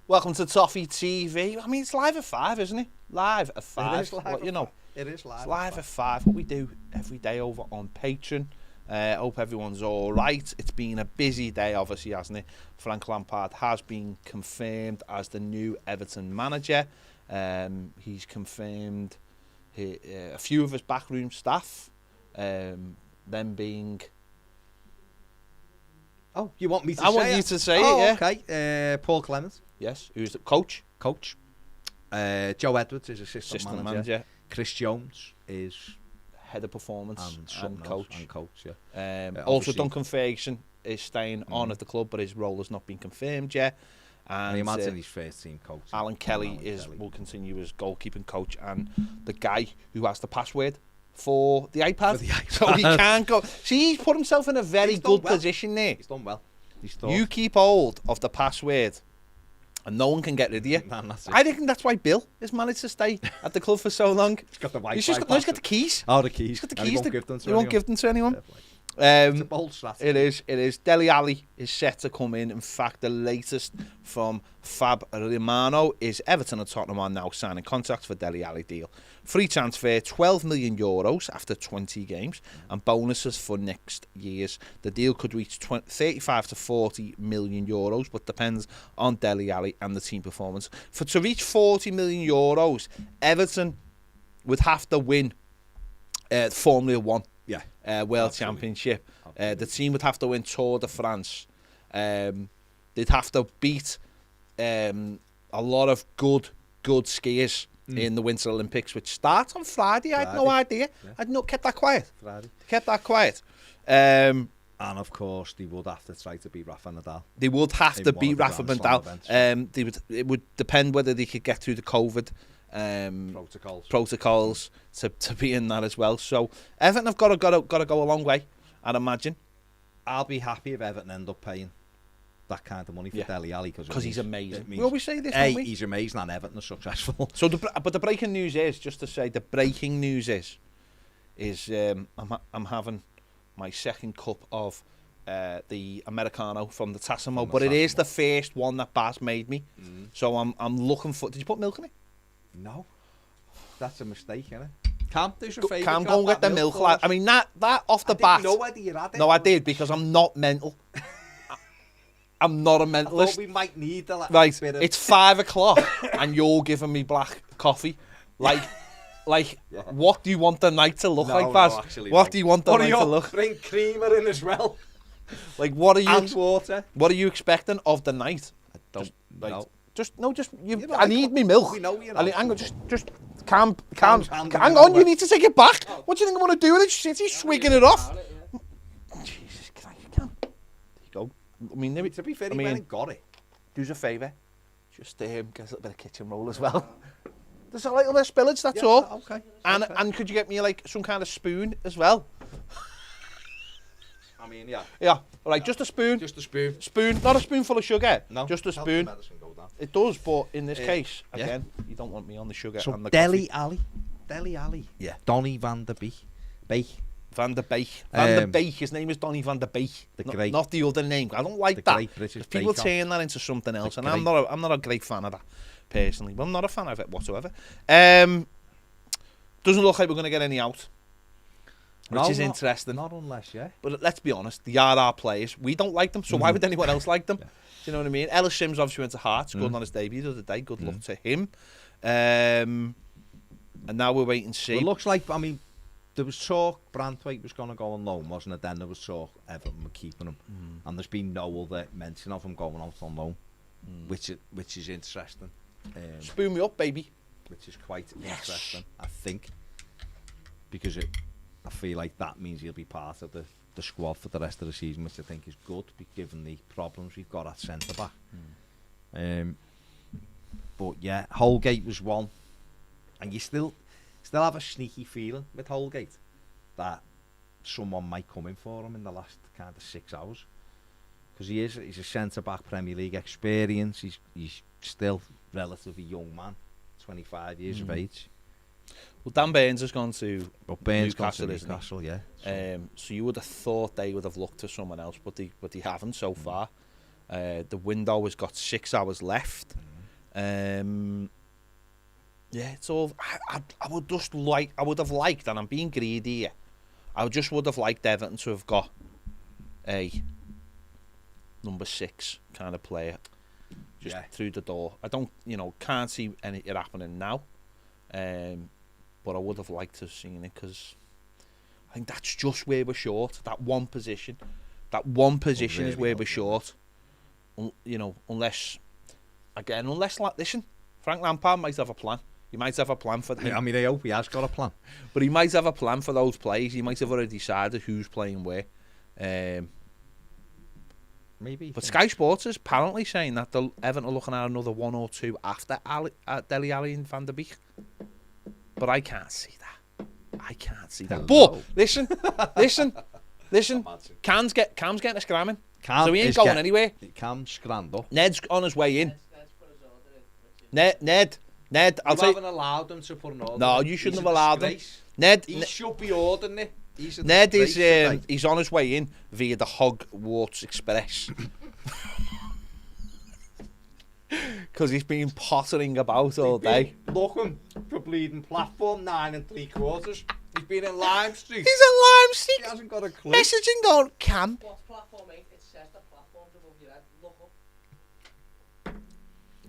Welcome to Toffee TV. I mean, it's live at 5, isn't it? Live at 5. It is live what, you know, it is live. It's live at 5. What we do every day over on Patreon. Hope everyone's all right. It's been a busy day, obviously, hasn't it? Frank Lampard has been confirmed as the new Everton manager. He's confirmed a few of his backroom staff, them being... Oh, you want me to I say want it? you to say oh, it, yeah. Okay. Paul Clements. Yes, who's the coach? Coach. Joe Edwards is assistant manager. Chris Jones is head of performance and coach. And coach, also, Duncan Ferguson is staying on at the club, but his role has not been confirmed yet. And I imagine he's first team coach. Alan Kelly will continue as goalkeeping coach, and the guy who has the password for the iPad. So he can't go. See, he's put himself in a very good position there. He's done well. You keep hold of the password and no one can get rid of you. I think that's why Bill has managed to stay at the club for so long. He's got the Wi-Fi. He's got the keys. Oh, the keys. He's got the keys. He won't give them to anyone. It's a bold strategy. It is. Dele Alli is set to come in. In fact, the latest from Fab Romano is Everton and Tottenham are now signing contracts for Dele Alli deal. Free transfer, €12 million after 20 games, and bonuses for next year's. The deal could reach 35 to 40 million euros, but depends on Dele Alli and the team performance. To reach 40 million euros, Everton would have to win Formula 1. World Championship. The team would have to win Tour de France. They'd have to beat a lot of good skiers in the Winter Olympics, which starts on Friday. I had no idea. Yeah. Kept that quiet. Kept that quiet. And of course, they would have to try to beat Rafa Nadal. They would have to beat Rafa Nadal. It would depend whether they could get through the COVID protocols to be in that as well. So Everton have got to go a long way, I'd imagine. I'll be happy if Everton end up paying that kind of money for Dele Alli because he's amazing. We always say this, don't we? He's amazing and Everton are successful. So, but the breaking news is, just to say, the breaking news is I'm having my second cup of the Americano from the Tassimo, but it is the first one that Baz made me. So I'm looking for. Did you put milk in it? No, that's a mistake, isn't it? Cam, do us a favour. Cam, go and get the milk. I mean, that off the bat. No idea you had it. No, I did, because I'm not mental. I'm not a mentalist. I thought we might need the right. It's 5 o'clock, and you're giving me black coffee. Like, what do you want the night to look like, Baz? What do you want the night to look? Bring creamer in as well. Like, what are you? And water. What are you expecting of the night? I don't know. I need me milk. We know you're not. Hang on, just calm. Hang on, you need to take it back. What do you think I'm going to do with it? He's swigging it off. Jesus, can there you go. I mean, to be fair, he went and got it. Do us a favour. Just get a little bit of kitchen roll as well. There's a little bit of spillage, that's all. Okay. And could you get me like some kind of spoon as well? I mean, yeah. Yeah. All right, just a spoon. Just a spoon. Spoon, not a spoonful of sugar. No. Just a spoon. It does, but in this case, again, you don't want me on the sugar and the Dele coffee. Dele Alli. Yeah. Donny van der Beek. Van der Beek. Van der Beek. His name is Donny van der Beek. Not the other name. I don't like that. Great British people turn that into something else, and I'm not a great fan of that personally. But I'm not a fan of it whatsoever. Doesn't look like we're going to get any out. Which is interesting. Not unless, But let's be honest, they are our players. We don't like them, so why would anyone else like them? Do you know what I mean? Ellis Sims obviously went to Hearts, good on his debut the other day. Good luck to him. And now we're waiting to see. Well, it looks like, I mean, there was talk Brandtwaite was going to go on loan, wasn't it? Then there was talk Everton were keeping him. And there's been no other mention of him going out on loan, which is interesting. Spoon me up, baby. Which is quite interesting, I think. Because I feel like that means he'll be part of the squad for the rest of the season, which I think is good, given the problems we've got at centre-back. But yeah, Holgate was one. And you still have a sneaky feeling with Holgate that someone might come in for him in the last kind of 6 hours. Because he's a centre-back, Premier League experience. He's still relatively young man, 25 years of age. Well, Dan Burns has gone to Newcastle, yeah. So you would have thought they would have looked to someone else, but they haven't so far. The window has got 6 hours left. Yeah, it's all. I would just like. I would have liked, and I'm being greedy here. I just would have liked Everton to have got a number 6 kind of player just through the door. I don't, can't see it happening now. But I would have liked to have seen it because I think that's just where we're short. That one position really is where we're short. Unless listen, Frank Lampard might have a plan. He might have a plan for them. I mean, I hope he has got a plan. But he might have a plan for those players. He might have already decided who's playing where. Maybe. But Sky Sports is apparently saying that the Everton are looking at another 1 or 2 after Dele, Alli and Van der Beek. But I can't see that. But listen. Cam's getting a scramming. So he ain't going anywhere. Cam's scrammed up. Ned's on his way in. Ned, I'll say. You haven't allowed them to put an order. No, you shouldn't have allowed them. He should be ordering it. Ned is he's on his way in via the Hogwarts Express. Because he's been pottering about all day. Looking for bleeding platform 9 3/4. He's been in Lime Street. He's in Lime Street. He hasn't got a clue. Messaging going, Cam. What platform, mate? It says the platform's above your head. Look up.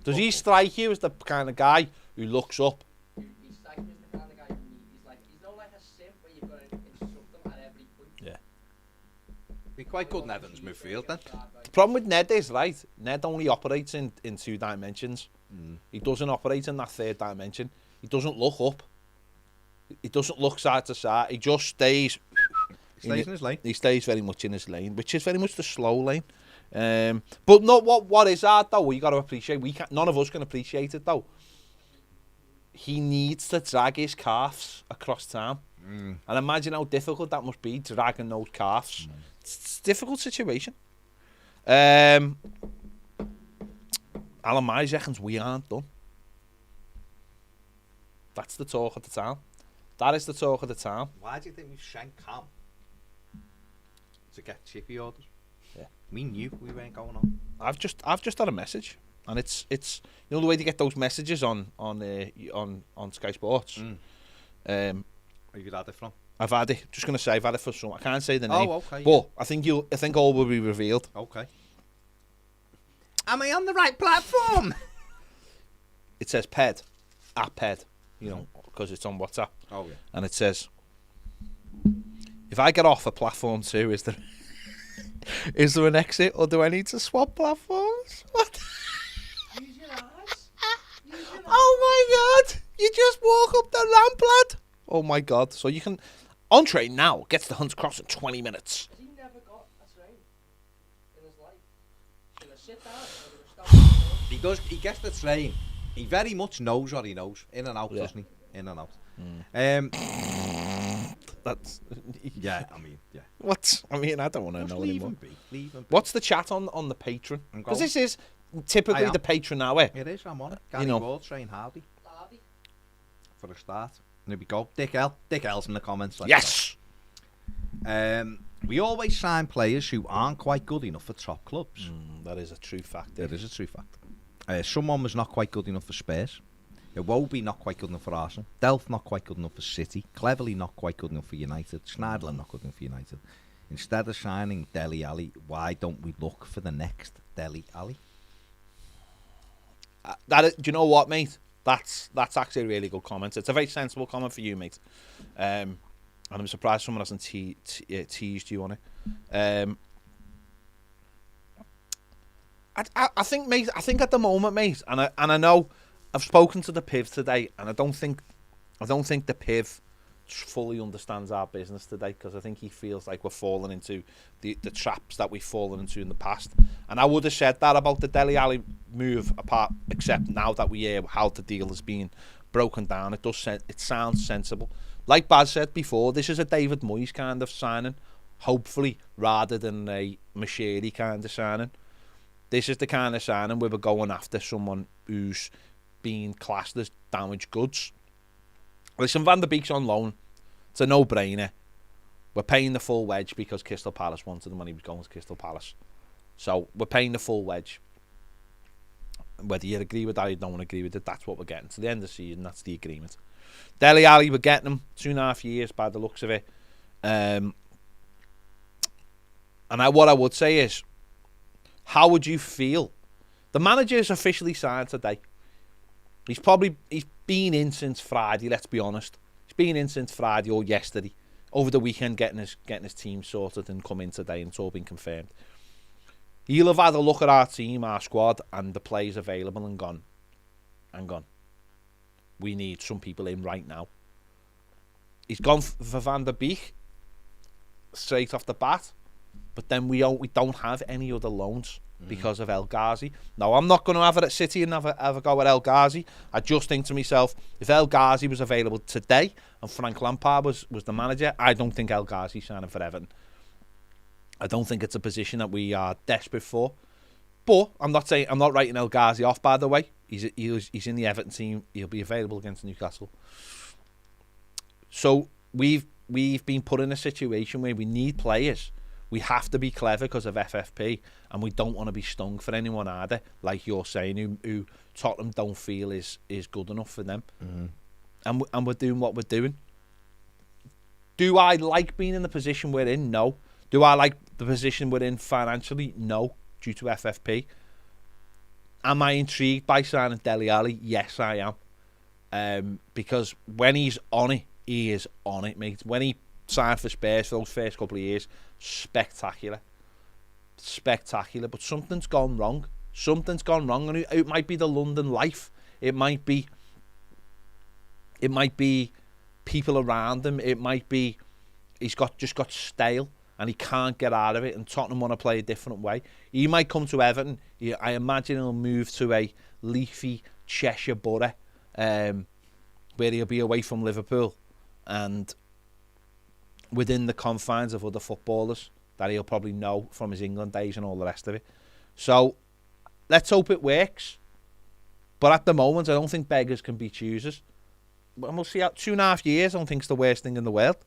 Does he strike you as the kind of guy who looks up? He strikes me as the kind of guy he's not like a simp where you've got to instruct them at every point. Yeah. Be quite good in Evans midfield then. The problem with Ned is, right, Ned only operates in 2 dimensions. He doesn't operate in that 3rd dimension. He doesn't look up. He doesn't look side to side. He just stays. He stays in his lane. He stays very much in his lane, which is very much the slow lane. But not what is hard though. You got to appreciate. None of us can appreciate it though. He needs to drag his calves across town, and imagine how difficult that must be dragging those calves. It's a difficult situation. Alan Myers reckons we aren't done. That's the talk of the town. That is the talk of the town. Why do you think we've shanked Cam? To get chippy orders? Yeah. We knew we weren't going on. I've just had a message, and it's the way to get those messages on Sky Sports. Where you had it from? I've had it. Just gonna say I've had it for some. I can't say the name. Oh, okay. But I think all will be revealed. Okay. Am I on the right platform? It says Ped, @Ped, because it's on WhatsApp. Oh yeah. And it says, if I get off at platform 2, is there an exit, or do I need to swap platforms? What? Use your eyes. Oh my God! You just walk up the ramp, lad. Oh my God! So you can. Entree now gets to Hunts Cross in 20 minutes. Has he never got a train in his life? Gonna sit down or gonna stop? He does. He gets the train. He very much knows what he knows. In and out, doesn't he? In and out. That's. Yeah, I mean, yeah. What? I mean, I don't want to know anymore. Leave him be. What's the chat on the Patreon? Because this is typically the Patreon hour. It is. I'm on it. Gary Ward, train Hardy. For a start. There we go. Dick L's in the comments. Yes. We always sign players who aren't quite good enough for top clubs. That is a true fact. It is a true fact. Someone was not quite good enough for Spurs. Iwobi not quite good enough for Arsenal. Delph not quite good enough for City. Cleverly not quite good enough for United. Schneiderlin not good enough for United. Instead of signing Dele Alli, why don't we look for the next Dele Alli? Do you know what, mate? That's actually a really good comment. It's a very sensible comment for you, mate. And I'm surprised someone hasn't teased you on it. I think, mate. I think at the moment, mate, and I know I've spoken to the Piv today, and I don't think the Piv fully understands our business today, because I think he feels like we're falling into the traps that we've fallen into in the past. And I would have said that about the Dele Alli move, apart, except now that we hear how the deal has been broken down, it sounds sensible. Like Baz said before, this is a David Moyes kind of signing, hopefully, rather than a Machiri kind of signing. This is the kind of signing where we're going after someone who's being classed as damaged goods. Listen, Van der Beek's on loan. It's a no-brainer. We're paying the full wedge because Crystal Palace wanted the money. He was going to Crystal Palace. So we're paying the full wedge. Whether you agree with that or you don't agree with it, that's what we're getting. To the end of the season, that's the agreement. Dele Alli, we're getting him 2.5 years by the looks of it. And what I would say is, how would you feel? The manager is officially signed today. He's been in since Friday, let's be honest. He's been in since Friday or yesterday. Over the weekend, getting his team sorted and come in today, and it's all been confirmed. He'll have had a look at our team, our squad, and the players available and gone. We need some people in right now. He's gone for Van der Beek straight off the bat, but then we don't have any other loans because of El Ghazi. Now, I'm not going to have it at City and have a go at El Ghazi. I just think to myself, if El Ghazi was available today and Frank Lampard was the manager, I don't think El Ghazi's signing for Everton. I don't think it's a position that we are desperate for. But I'm not writing El Ghazi off, by the way. He's in the Everton team. He'll be available against Newcastle. So we've been put in a situation where we need players. We have to be clever because of FFP, and we don't want to be stung for anyone either, like you're saying, who Tottenham don't feel is good enough for them. Mm-hmm. And we're doing what we're doing. Do I like being in the position we're in? No. Do I like the position we're in financially? No, due to FFP. Am I intrigued by signing Dele Alli? Yes, I am. Because when he's on it, he is on it, mate. When he signed for Spurs for those first couple of years, spectacular. But something's gone wrong. And it might be the London life. It might be people around him. It might be he's just got stale and he can't get out of it, and Tottenham want to play a different way. He might come to Everton. I imagine he'll move to a leafy Cheshire borough where he'll be away from Liverpool and within the confines of other footballers that he'll probably know from his England days and all the rest of it. So let's hope it works. But at the moment, I don't think beggars can be choosers. And we'll see. 2.5 years, I don't think it's the worst thing in the world.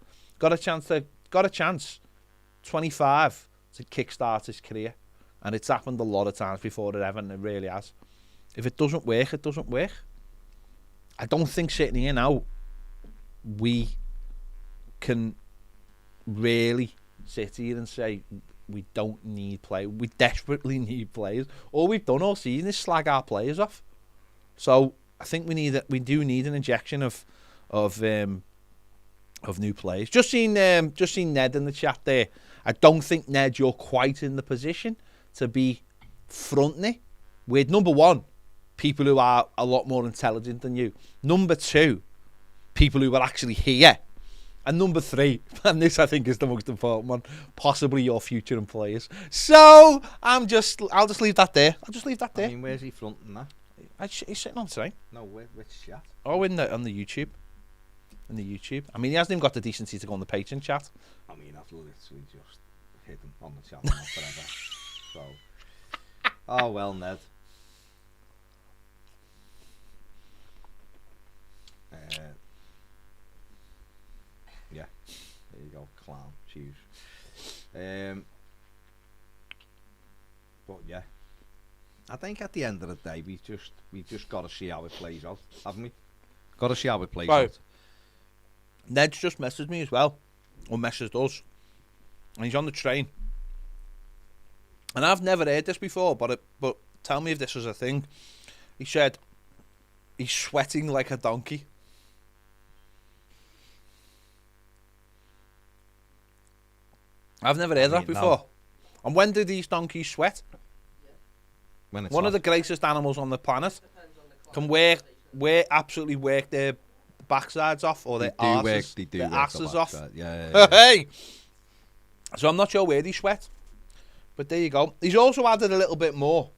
Got a chance. 25 to kickstart his career, and it's happened a lot of times before at Everton. It really has. If it doesn't work, it doesn't work. I don't think sitting here now we can really sit here and say we don't need players. We desperately need players. All we've done all season is slag our players off. So I think we do need an injection of new players. Just seen Ned in the chat there. I don't think, Ned, you're quite in the position to be fronting it with, number one, people who are a lot more intelligent than you. Number two, people who are actually here. And number three, and this I think is the most important one, possibly your future employers. So I'll just leave that there. I mean, where's he fronting that? He's sitting on today. No, which chat? Oh, on the YouTube. In the YouTube. I mean, he hasn't even got the decency to go on the Patreon chat. I mean, I've literally just hit him on the chat now forever. So, oh well, Ned. Yeah, there you go, clown, choose. But yeah, I think at the end of the day, we just got to see how it plays out, haven't we? Got to see how it plays out. Ned's just messaged me as well, or messaged us, and he's on the train. And I've never heard this before, but tell me if this is a thing. He said he's sweating like a donkey. I've never heard that before. No. And when do these donkeys sweat? When it's one of the greatest animals on the planet can absolutely work their backsides off or their asses off. Yeah. Hey! So I'm not sure where they sweat. But there you go. He's also added a little bit more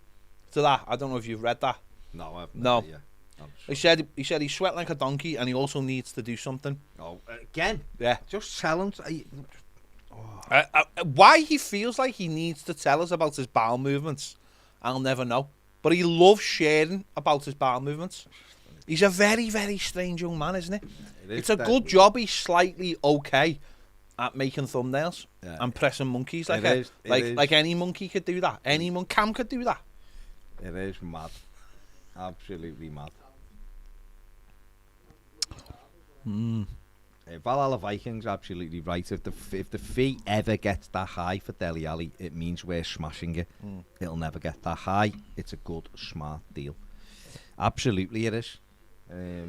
to that. I don't know if you've read that. No, I've not. Yeah. Sure. He said he sweat like a donkey and he also needs to do something. Oh, again? Yeah. Just tell him. Why he feels like he needs to tell us about his bowel movements, I'll never know. But he loves sharing about his bowel movements. He's a very, very strange young man, isn't it? It's a good job he's slightly okay at making thumbnails and pressing monkeys like any monkey could do that. Cam could do that. It is mad. Absolutely mad. Mm. Valhalla Vikings, absolutely right. If the fee ever gets that high for Dele Alli, it means we're smashing it. It'll never get that high. It's a good, smart deal. Absolutely, it is. There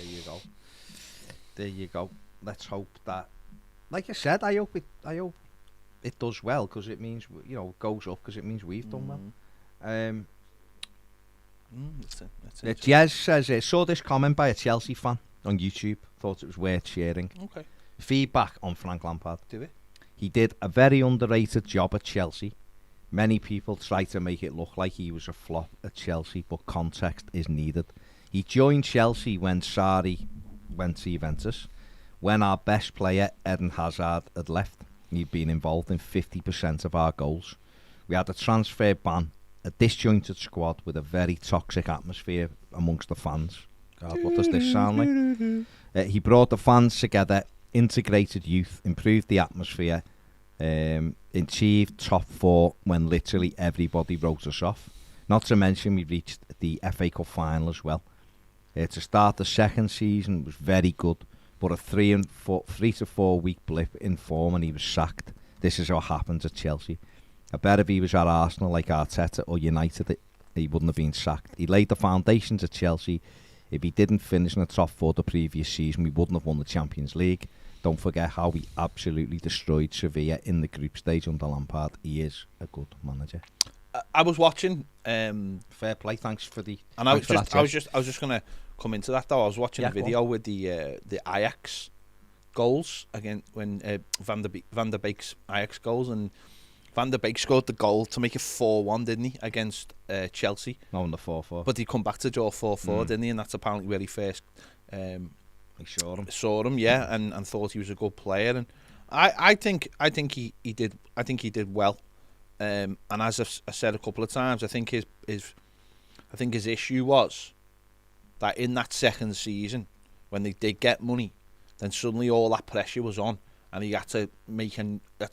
you go. There you go. Let's hope that, like I said, I hope it does well, because it means it goes up, because it means we've done well. That's Jez says, saw this comment by a Chelsea fan on YouTube, thought it was worth sharing. okay. Feedback on Frank Lampard. Do it. He did a very underrated job at Chelsea. Many people try to make it look like he was a flop at Chelsea, but context is needed. He joined Chelsea when Sarri went to Juventus, when our best player, Eden Hazard, had left. He'd been involved in 50% of our goals. We had a transfer ban, a disjointed squad with a very toxic atmosphere amongst the fans. God, what does this sound like? He brought the fans together, integrated youth, improved the atmosphere, achieved top 4 when literally everybody wrote us off. Not to mention we reached the FA Cup final as well. To start the second season was very good, but a 3 to 4 week blip in form and he was sacked. This is what happens at Chelsea. I bet if he was at Arsenal like Arteta or United, he wouldn't have been sacked. He laid the foundations at Chelsea. If he didn't finish in the top 4 the previous season, we wouldn't have won the Champions League. Don't forget how we absolutely destroyed Sevilla in the group stage under Lampard. He is a good manager. I was watching. Fair play. Thanks for the. And I was just gonna come into that though. I was watching a video with the Ajax goals again when Van der Beek's Ajax goals, and Van der Beek scored the goal to make it 4-1, didn't he, against Chelsea? No, in the 4-4. But he come back to draw 4-4, didn't he? And that's apparently where he first saw him, yeah, and thought he was a good player. And I think he did well. And as I said a couple of times, I think his issue was that in that second season, when they did get money, then suddenly all that pressure was on, and he had to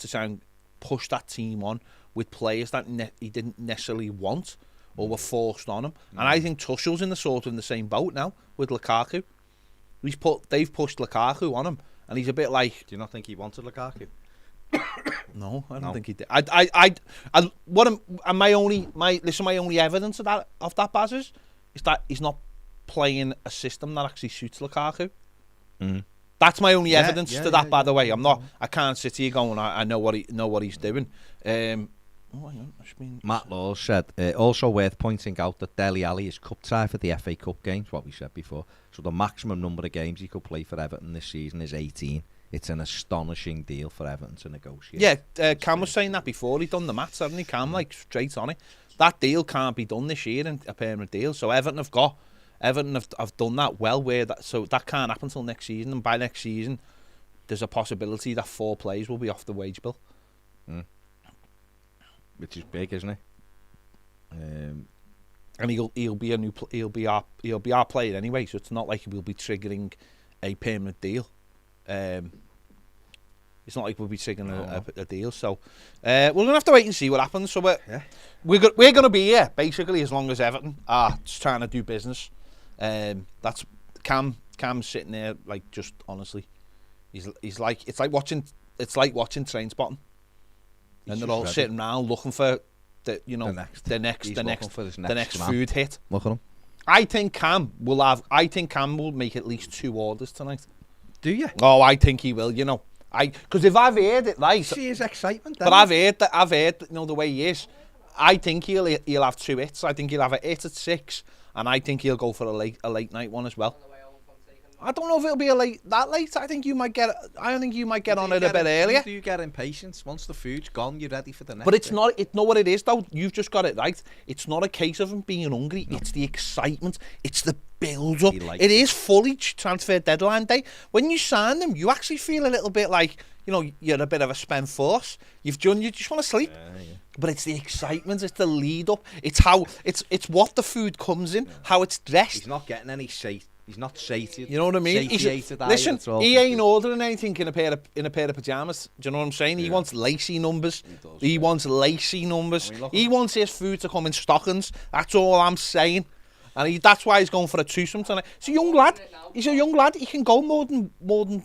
try and push that team on with players that he didn't necessarily want or were forced on him. And I think Tuchel's in the same boat now with Lukaku. They've pushed Lukaku on him, and he's a bit like. Do you not think he wanted Lukaku? No, I don't think he did. My only evidence of that Baz is that he's not playing a system that actually suits Lukaku. That's my only evidence to that. By the way, I can't sit here going, I know what he's doing. Hang on, Matt Laws said, also worth pointing out that Dele Alli is cup tie for the FA Cup games, what we said before. So the maximum number of games he could play for Everton this season is 18. It's an astonishing deal for Everton to negotiate. Yeah, Cam was saying that before. He'd done the maths, hadn't he? Cam, straight on it. That deal can't be done this year, in a permanent deal. So Everton have done that well, so that can't happen until next season. And by next season, there's a possibility that 4 players will be off the wage bill. Which is big, isn't it? And he'll be our player anyway. So it's not like we'll be triggering a permanent deal. It's not like we'll be triggering a deal. So we're gonna have to wait and see what happens. So we're gonna be here basically as long as Everton are just trying to do business. That's Cam's sitting there just honestly, he's like it's like watching Trainspotting. And they're all sitting around looking for the next food hit. Look at him. I think Cam will make at least 2 orders tonight. Do you? Oh, I think he will. Because if I've heard it right, see his excitement. But I've heard the way he is. I think he'll have 2 hits. I think he'll have a hit at 6, and I think he'll go for a late night one as well. I don't know if it'll be that late. I think you might get on it a bit earlier. Do you get impatient? Once the food's gone, you're ready for the next. But it's not. It's not what it is though. You've just got it right. It's not a case of him being hungry. No. It's the excitement. It's the build up. It is fully transfer deadline day. When you sign them, you actually feel a little bit like you're a bit of a spent force. You just want to sleep. Yeah. But it's the excitement. It's the lead up. It's how it's what the food comes in. Yeah. How it's dressed. He's not getting any He's not satiated. You know what I mean? Satiated, Listen, that's all. he ain't ordering anything in a pair of pajamas. Do you know what I'm saying? He wants lacy numbers. He wants lacy numbers. I mean, he wants his food to come in stockings. That's all I'm saying. And that's why he's going for a twosome tonight. He's a young lad. He's a young lad. He can go more than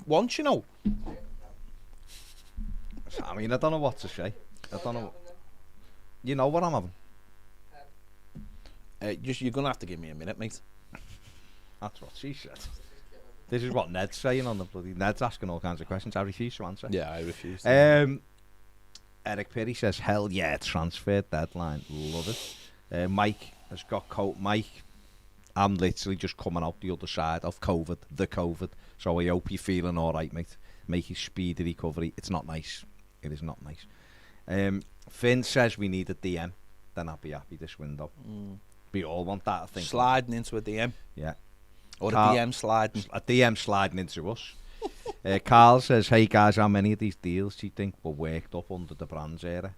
once, you know. I mean, I don't know what to say. I don't know. You know what I'm having? You're going to have to give me a minute, mate. That's what she said. This is what Ned's saying on the bloody... Ned's asking all kinds of questions. I refuse to answer. Yeah, I refuse. Eric Perry says, hell yeah, transfer deadline. Love it. Mike has got Mike, I'm literally just coming out the other side of the COVID. So I hope you're feeling all right, mate. Make a speedy recovery. It's not nice. It is not nice. Finn says we need a DM. Then I'll be happy this window. We all want that, I think. Sliding into a DM. Yeah. Or a DM sliding. A DM sliding into us. Carl says, hey guys, how many of these deals do you think were worked up under the Brands era?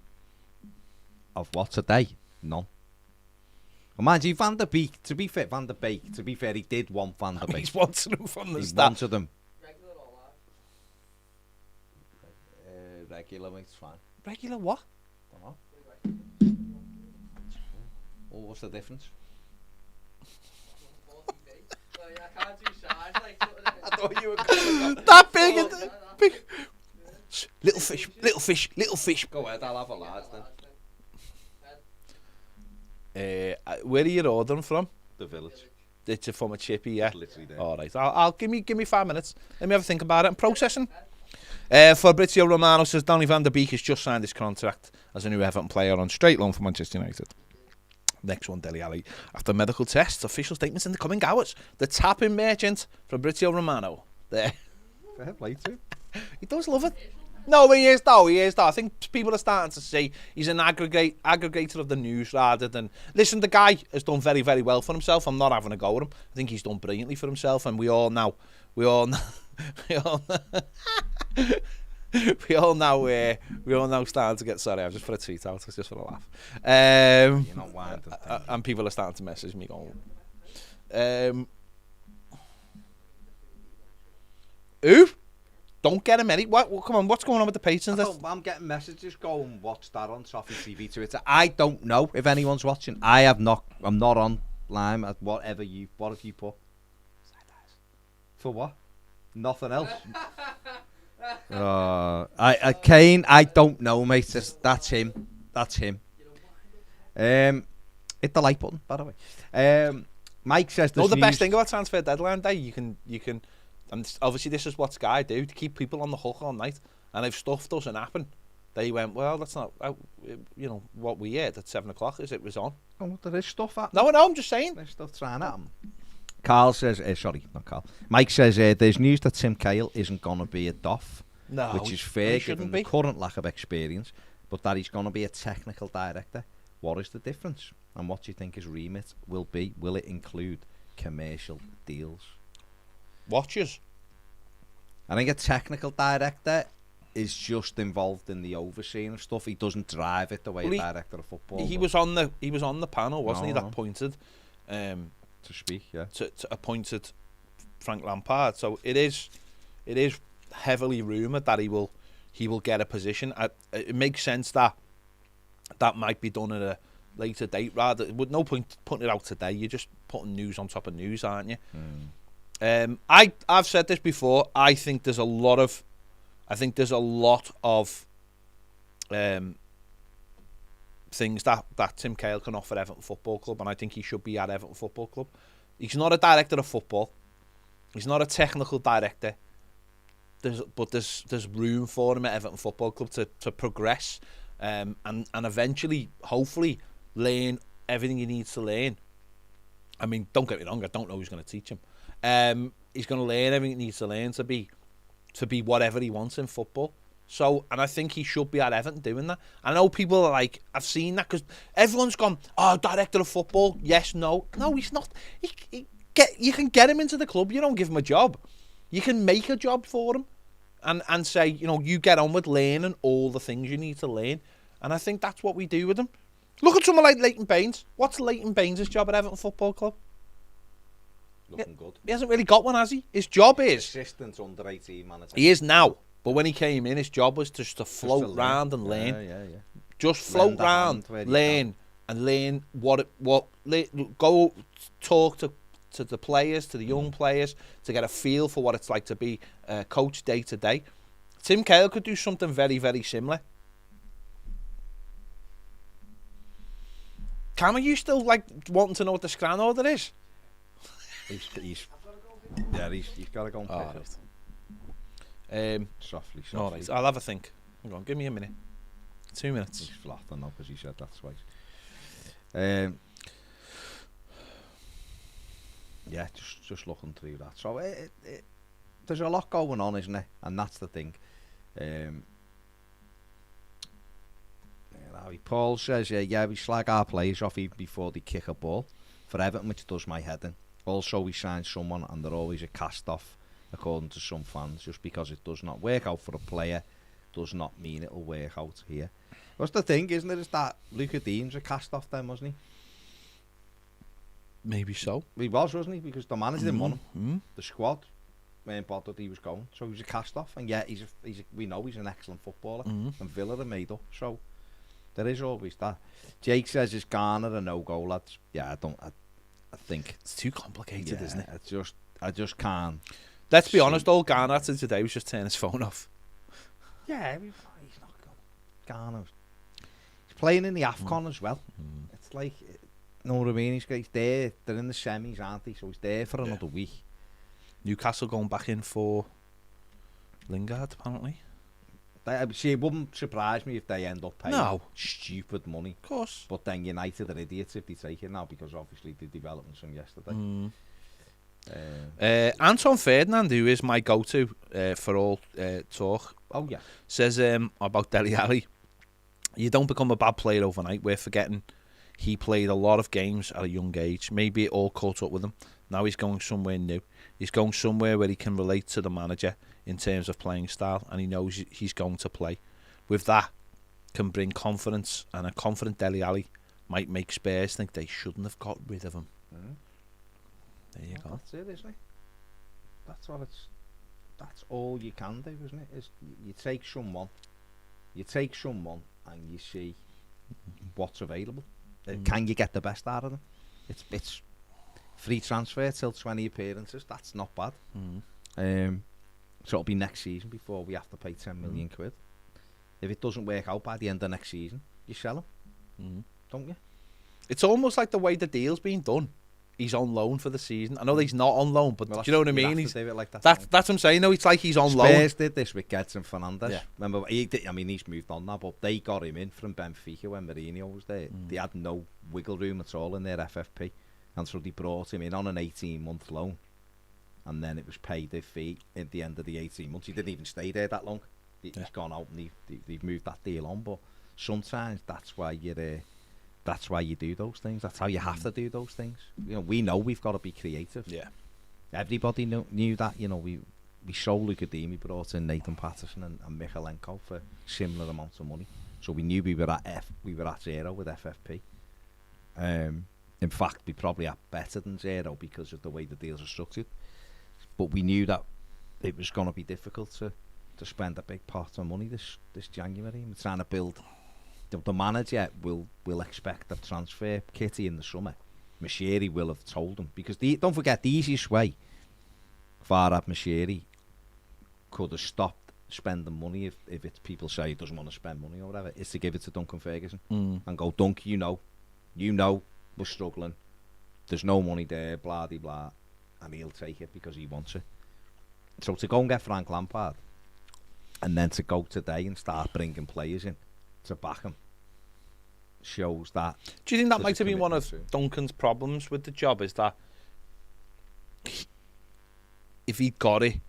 Of what today? None. Well, mind you, Van der Beek, to be fair, he did want Van der Beek. He's wanted them from the He start. wanted them. Regular or live? Regular, mate, it's fine. Regular what? Don't know. Oh, what's the difference? 40p. So yeah, I can't do size like. I thought you were going to That big, big. Little fish. go ahead, I'll have a large then. Where are you ordering from? The village. It's from a chippy, yeah. It's literally there. All right, I'll give me 5 minutes. Let me have a think about it. I'm processing. Fabrizio Romano says Donny van der Beek has just signed his contract as a new Everton player on straight loan for Manchester United. Next one, Dele Alli. After medical tests, official statements in the coming hours. The tapping merchant, Fabrizio Romano. There. Fair play to him. He does love it. No, he is though. I think people are starting to say he's an aggregator of the news rather than... Listen, the guy has done very, very well for himself. I'm not having a go at him. I think he's done brilliantly for himself, and we all know starting to get... Sorry, I've just put a tweet out. It's just for a laugh. You're not wild. And people are starting to message me going... Who? Don't get him any. Come on, what's going on with the patrons? I'm getting messages going, watch that on Toffee TV Twitter. I don't know if anyone's watching. I'm not online at what have you put? For what? Nothing else. Kane, I don't know, mate. That's him. Hit the like button, by the way. Mike says the best thing about transfer deadline day, you can. And obviously this is what Sky do to keep people on the hook all night. And if stuff doesn't happen, they went, well, that's not, what we heard at 7 o'clock is it was on. Oh, there is stuff happening. No, I'm just saying. There's stuff trying to happen. Carl says, sorry, not Carl. Mike says, there's news that Tim Cahill isn't going to be a Doff. No, which is fair given the current lack of experience, but that he's going to be a technical director. What is the difference? And what do you think his remit will be? Will it include commercial deals? Watches. I think a technical director is just involved in the overseeing of stuff. He doesn't drive it the way a director of football. He was on the panel, wasn't he? That appointed to speak, yeah. To appointed Frank Lampard. So it is heavily rumoured that he will get a position. It makes sense that might be done at a later date. Rather, with no point putting it out today. You're just putting news on top of news, aren't you? I've said this before. I think there's a lot of things that Tim Cahill can offer Everton Football Club, and I think he should be at Everton Football Club. He's not a director of football. He's not a technical director. There's room for him at Everton Football Club to progress, and eventually, hopefully, learn everything he needs to learn. I mean, don't get me wrong. I don't know who's going to teach him. He's going to learn everything he needs to learn to be whatever he wants in football. So, and I think he should be at Everton doing that. I know people are like, I've seen that because everyone's gone, oh, director of football, yes, no. No, he's not. You can get him into the club. You don't give him a job. You can make a job for him and say, you get on with learning all the things you need to learn. And I think that's what we do with him. Look at someone like Leighton Baines. What's Leighton Baines' job at Everton Football Club? Looking good. He hasn't really got one, has he? His job is... Assistant under 18 manager. He is now. But when he came in, his job was just to float learn. round and learn. Yeah. Just float the round, hand where you learn, and learn go talk to the players, to the young players, to get a feel for what it's like to be coach day to day. Tim Cahill could do something very, very similar. Cam, are you still like wanting to know what the scran order is? He's got to go and pick it. Softly. All right, I'll have a think. Hang on, give me a minute. 2 minutes. He's flat, I know, because he said that twice. Yeah, just looking through that. So there's a lot going on, isn't there? And that's the thing. Paul says, yeah, we slag our players off even before they kick a ball. For Everton, which does my head in. Also, we sign someone and they're always a cast-off, according to some fans. Just because it does not work out for a player does not mean it'll work out here. What's the thing, isn't it? Is that Luca Dean's a cast-off then, wasn't he? Maybe so. He was, wasn't he? Because the manager didn't want him. The squad weren't bothered he was going. So he was a cast-off. And yet, we know he's an excellent footballer. And Villa are made up. So there is always that. Jake says, is Garner a no-go, lads? Yeah, I think It's too complicated, isn't it? I just can't. Let's be honest, all Garner to today was just turn his phone off. Yeah, he's not good. Garner. He's playing in the AFCON as well. It's like, you know what I mean? He's there. They're in the semis, aren't they? So he's there for another week. Newcastle going back in for Lingard, apparently. See, it wouldn't surprise me if they end up paying stupid money. Of course. But then United are idiots if they take it now, because obviously the developments from yesterday. Anton Ferdinand, who is my go-to for all talk, says about Dele Alli, you don't become a bad player overnight. We're forgetting he played a lot of games at a young age. Maybe it all caught up with him. Now he's going somewhere new. He's going somewhere where he can relate to the manager in terms of playing style, and he knows he's going to play. With that, can bring confidence, and a confident Dele Alli might make Spurs think they shouldn't have got rid of him. There you go. That's it, isn't it? That's all you can do, isn't it? Is you take someone and you see what's available. Can you get the best out of them? It's free transfer till 20 appearances. That's not bad. So it'll be next season before we have to pay 10 million quid. If it doesn't work out by the end of next season, you sell him, don't you? It's almost like the way the deal's been done. He's on loan for the season. I know that he's not on loan, but do you know what I mean? He's like that's what I'm saying. No, it's like he's on loan. Spurs did this with Gedson Fernandes. Yeah. Remember, he's moved on now, but they got him in from Benfica when Mourinho was there. They had no wiggle room at all in their FFP, and so they brought him in on an 18-month loan, and then it was paid a fee at the end of the 18 months. He didn't even stay there that long. He's gone out and they've moved that deal on. But sometimes that's why you do those things. That's how you have to do those things. You know, we know we've got to be creative. Yeah. Everybody knew that. You know, we sold Luca Dean, we brought in Nathan Patterson and Michalenko for similar amounts of money. So we knew we were at zero with FFP. In fact, we probably at better than zero because of the way the deals are structured. But we knew that it was going to be difficult to spend a big pot of money this January. We're trying to build. The manager will expect a transfer kitty in the summer. Mashiri will have told him, because don't forget, the easiest way Farhad Mashiri could have stopped spending money if it's people say he doesn't want to spend money or whatever, is to give it to Duncan Ferguson and go, Dunk, you know we're struggling, there's no money there, blah de blah, and he'll take it because he wants it. So to go and get Frank Lampard and then to go today and start bringing players in to back him shows that. Do you think that might have been one of Duncan's problems with the job, is that if he'd got it,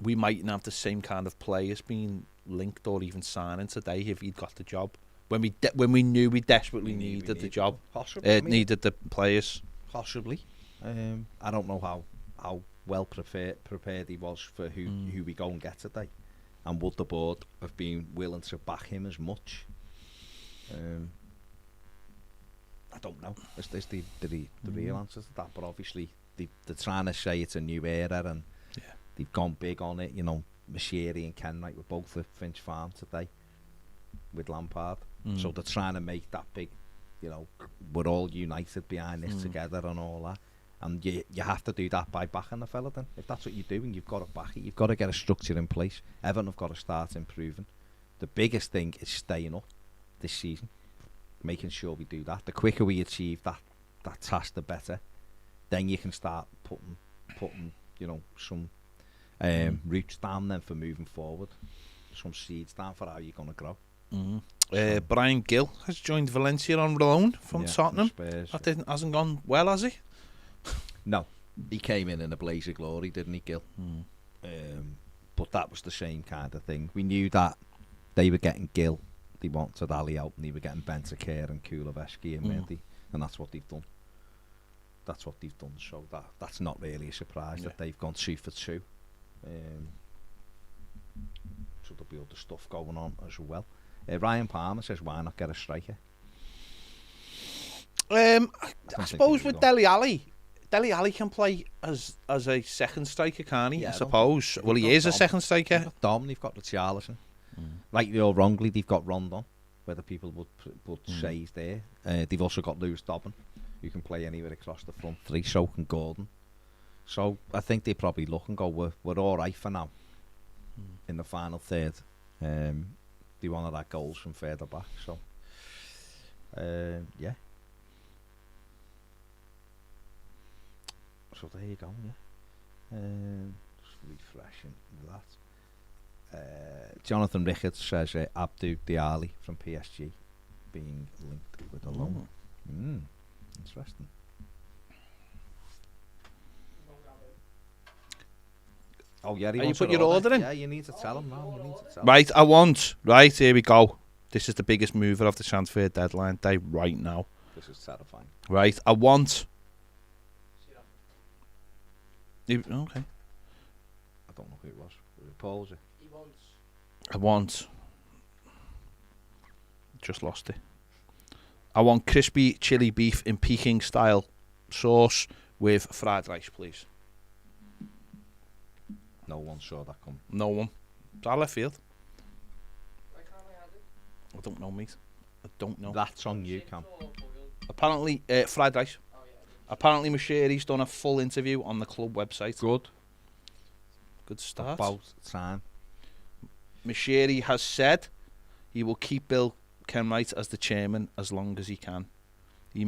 we mightn't have the same kind of players being linked or even signing today if he'd got the job, when we knew we desperately needed the job, possibly, needed the players. Possibly. I don't know how well prepared he was for who we go and get today. And would the board have been willing to back him as much? I don't know. Is the real answer to that? But obviously, they're trying to say it's a new era, and they've gone big on it. You know, Mashiri and Kenwright were both at Finch Farm today with Lampard. So they're trying to make that big, you know, we're all united behind this together and all that. And you have to do that by backing the fella then. If that's what you're doing, you've got to back it. You've got to get a structure in place. Everton have got to start improving. The biggest thing is staying up this season, making sure we do that. The quicker we achieve that task, the better. Then you can start putting you know, some roots down then for moving forward. Some seeds down for how you're going to grow. Brian Gill has joined Valencia on loan from Tottenham. Spurs. That hasn't gone well, has he? No, he came in a blaze of glory, didn't he, Gill? But that was the same kind of thing. We knew that they were getting Gill, they wanted Alli out, and they were getting Bentancur and Kuleveski in, weren't they? And that's what they've done. So that's not really a surprise that they've gone 2 for 2. So there'll be other stuff going on as well. Ryan Palmer says, why not get a striker? I suppose with Dele Alli can play as a second striker, can't he? Yeah, I suppose. Well, he is a second striker. They've got Dom, they've got Richarlison. Rightly or wrongly, they've got Rondon, whether people would say he's there. They've also got Lewis Dobbin, who can play anywhere across the front three, so can Gordon. So I think they probably look and go, we're all right for now in the final third. They want to have goals from further back, so yeah. So there you go, yeah. Just refreshing that. Jonathan Ricketts says Abdou Dialli from PSG being linked with a loan. Interesting. Oh yeah, you put your order in? Yeah, you need to tell him now. Right, right, here we go. This is the biggest mover of the transfer deadline day right now. This is satisfying. Right, I want... Okay. I don't know who it was. Was it Paul? Was it? I want... Just lost it. I want crispy chili beef in Peking style sauce with fried rice, please. No one saw that coming. No one. It's all left field. Why can't I add it? I don't know, mate. I don't know. That's on you, Cam. Apparently, fried rice. Apparently, Mashiri's done a full interview on the club website. Good start. About time. Mashiri has said he will keep Bill Kenwright as the chairman as long as he can. He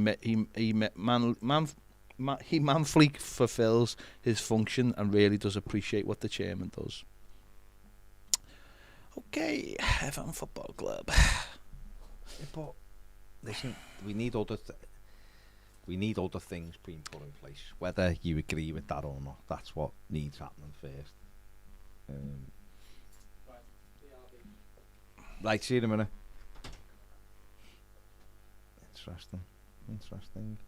manfully fulfills his function and really does appreciate what the chairman does. Okay, Everton Football Club. Yeah, but listen, we need other things being put in place. Whether you agree with that or not, that's what needs happening first. Right, see you in a minute. Interesting.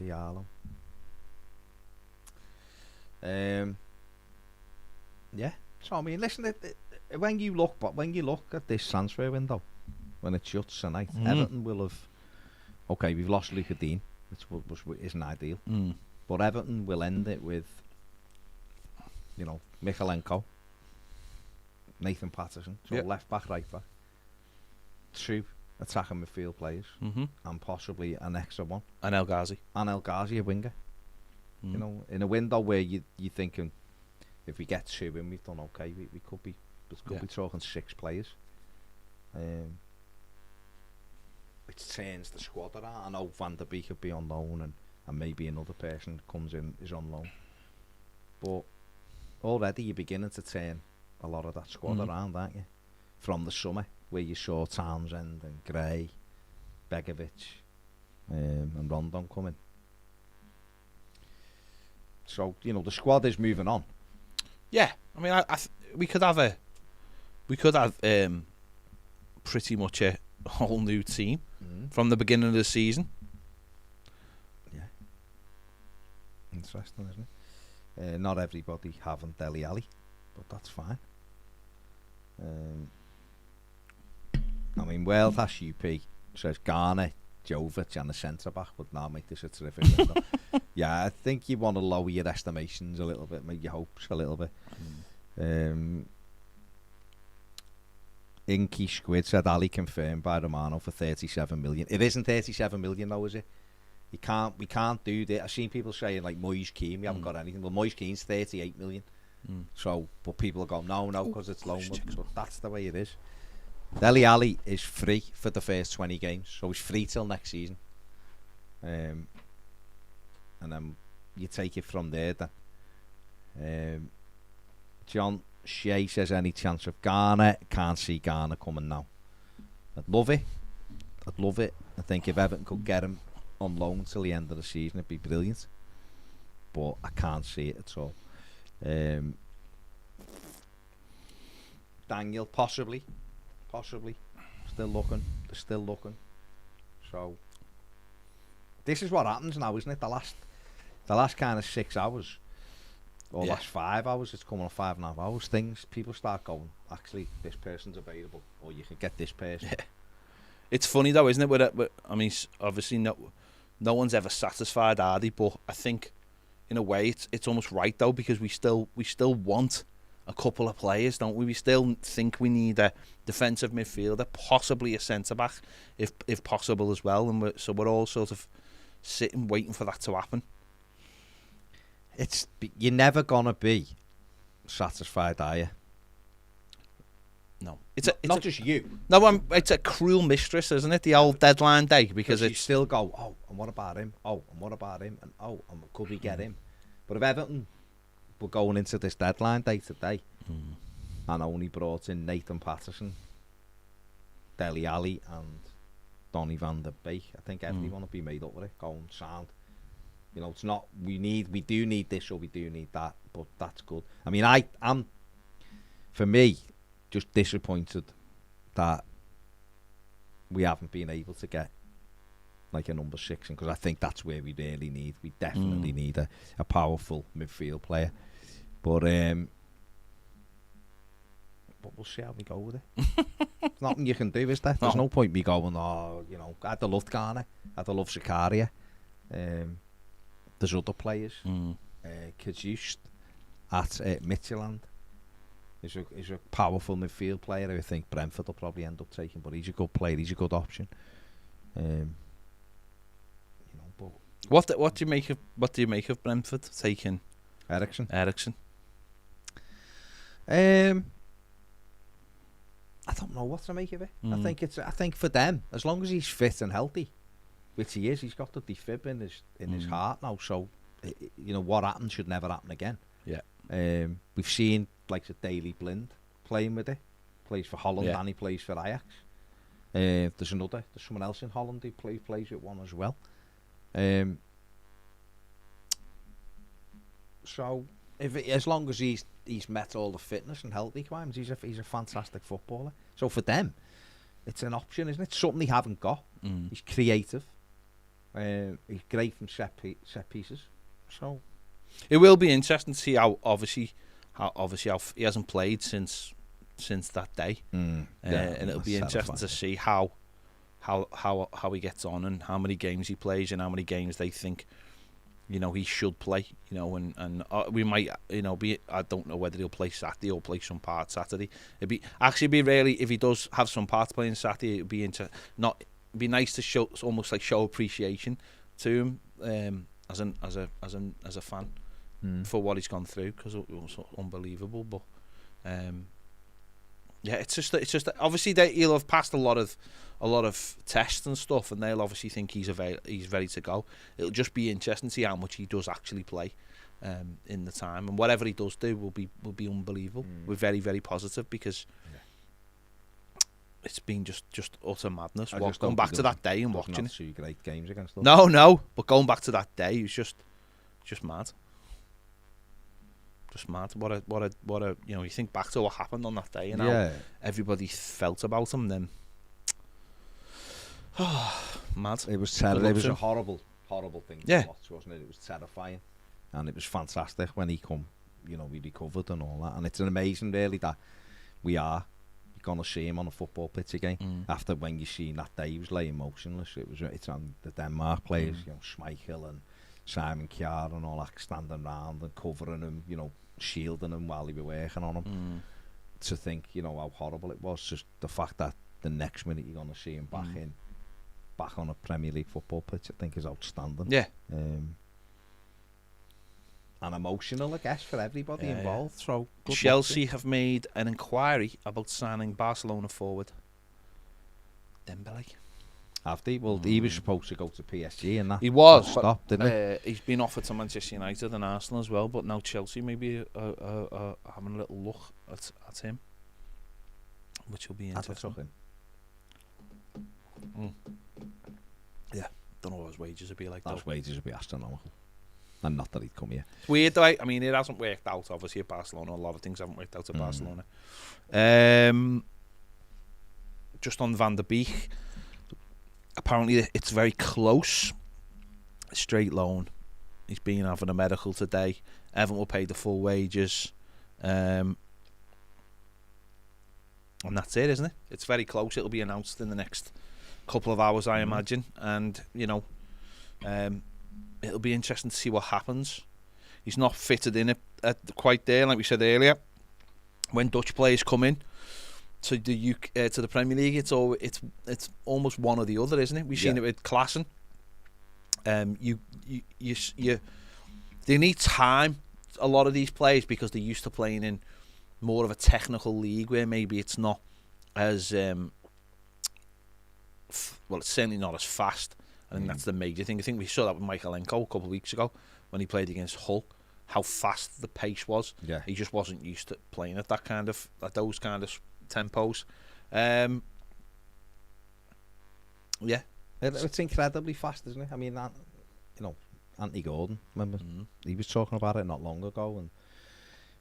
Diallo. Yeah. So I mean, listen. When you look at this transfer window, when it shuts tonight, Everton will have. Okay, we've lost Luca Dean, which isn't ideal. But Everton will end it with, you know, Mikalenko, Nathan Patterson, so left back, right back, 2 attacking midfield players, and possibly an extra one. And El Ghazi, a winger. You know, in a window where you're thinking, if we get 2 in, we've done okay. We could be talking 6 players. Which turns the squad around. I know Van der Beek could be on loan, and maybe another person that comes in is on loan. But already you're beginning to turn a lot of that squad around, aren't you? From the summer, where you saw Townsend and Gray, Begovic, and Rondon coming. So, you know, the squad is moving on. Yeah, I mean, we could have pretty much a whole new team from the beginning of the season. Yeah. Interesting, isn't it? Not everybody having Dele Alli, but that's fine. I mean, Wales has UP says Garner, Jovic and the centre-back would now make this a terrific window. Yeah, I think you want to lower your estimations a little bit, make your hopes a little bit. Inky Squid said Alli confirmed by Romano for 37 million. It isn't 37 million though, is it? We can't do that. I've seen people saying like Moise Keane, we haven't got anything. Well, Moise Keane's 38 million. So, but people are going, no, because it's loan. But that's the way it is. Dele Alli is free for the first 20 games, so he's free till next season. And then you take it from there then. John Shea says any chance of Garner? Can't see Garner coming now. I'd love it. I think if Everton could get him on loan till the end of the season, it'd be brilliant. But I can't see it at all. Daniel, possibly. Still looking. They're still looking. So this is what happens now, isn't it? The last kind of 6 hours, or last 5 hours, it's coming on 5.5 hours. People start going, actually, this person's available, or you can get this person. Yeah. It's funny though, isn't it? I mean, obviously, no one's ever satisfied, are they? But I think, in a way, it's almost right though, because we still want a couple of players, don't we? We still think we need a defensive midfielder, possibly a centre back, if possible as well. And we're all sort of sitting waiting for that to happen. You're never gonna be satisfied, are you? No, not just you. No, it's a cruel mistress, isn't it? The old deadline day, because you still go, oh, and what about him? Oh, and what about him? And oh, and could we get him? But if Everton were going into this deadline day today and only brought in Nathan Patterson, Dele Alli, and Donny van der Beek, I think everyone would be made up with it, going sound. You know, it's not, we do need this or we do need that, but that's good. I mean, I'm, for me, just disappointed that we haven't been able to get like a number 6, because I think that's where we definitely need a powerful midfield player. But we'll see how we go with it. There's nothing you can do, is there? There's no point me going, I'd have loved Garner, I'd have loved Zakaria. There's other players. Kajust at Midtjylland is a powerful midfield player who I think Brentford will probably end up taking, but he's a good player, he's a good option. But what do you make of Brentford taking Eriksen? I don't know what to make of it. I think for them, as long as he's fit and healthy, which he is, he's got the defib in his heart now. So, what happened should never happen again. Yeah. We've seen like the Dele Blind playing with it. Plays for Holland and he plays for Ajax. There's someone else in Holland who plays with one as well. So as long as he's met all the fitness and health requirements, he's a fantastic footballer. So for them, it's an option, isn't it? Something they haven't got. He's creative. He's great from set pieces. So it will be interesting to see how he hasn't played since that day, and it'll be interesting to see how he gets on and how many games he plays and how many games they think he should play. And we might be. I don't know whether he'll play Saturday or play some part Saturday. It'd be really, if he does have some parts playing Saturday, it'd be be nice to show appreciation to him as a fan for what he's gone through, because it was unbelievable. But it's just obviously he'll have passed a lot of tests and stuff, and they'll obviously think he's ready to go. It'll just be interesting to see how much he does actually play in the time, and whatever he does do will be unbelievable. We're very, very positive, because it's been just utter madness. Going back to that day and watching it. 2 great games against them. No, but going back to that day, it was just mad. Just mad. What a you think back to what happened on that day and how everybody felt about him then. Mad. It was terrible. It was a horrible thing to watch, wasn't it? It was terrifying, and it was fantastic when he we recovered and all that. And it's an amazing, really, that we going to see him on a football pitch again. After when you seen that day, he was laying motionless. It's on the Denmark players, you know, Schmeichel and Simon Kjaer and all that, standing round and covering him, you know, shielding him while he were working on him. To think, you know, how horrible it was. Just the fact that the next minute you're going to see him back on a Premier League football pitch, I think is outstanding. Yeah. And emotional, I guess, for everybody involved. So good Chelsea have made an inquiry about signing Barcelona forward Dembele. Have they? Well, he was supposed to go to PSG and that. He was, stopped, didn't he? He's been offered to Manchester United and Arsenal as well, but now Chelsea maybe having a little look at him, which will be interesting. Yeah, don't know what his wages would be like. Those wages would be astronomical. And not that he'd come here. It's weird though. I mean, it hasn't worked out obviously at Barcelona. A lot of things haven't worked out at Barcelona. Just on Van der Beek, apparently it's very close. Straight loan. He's been having a medical today. Everton will pay the full wages. And that's it, isn't it? It's very close. It'll be announced in the next couple of hours, I imagine. And, you know, it'll be interesting to see what happens. He's not fitted in at quite there, like we said earlier. When Dutch players come in to the to the Premier League, it's almost one or the other, isn't it? We've seen it with Klaassen. They need time. A lot of these players, because they're used to playing in more of a technical league where maybe it's not as well, it's certainly not as fast. I think that's the major thing. I think we saw that with Michaelenko a couple of weeks ago when he played against Hull, how fast the pace was. Yeah. He just wasn't used to playing at those kind of tempos. Yeah. It's incredibly fast, isn't it? I mean, Anthony Gordon, remember? He was talking about it not long ago, and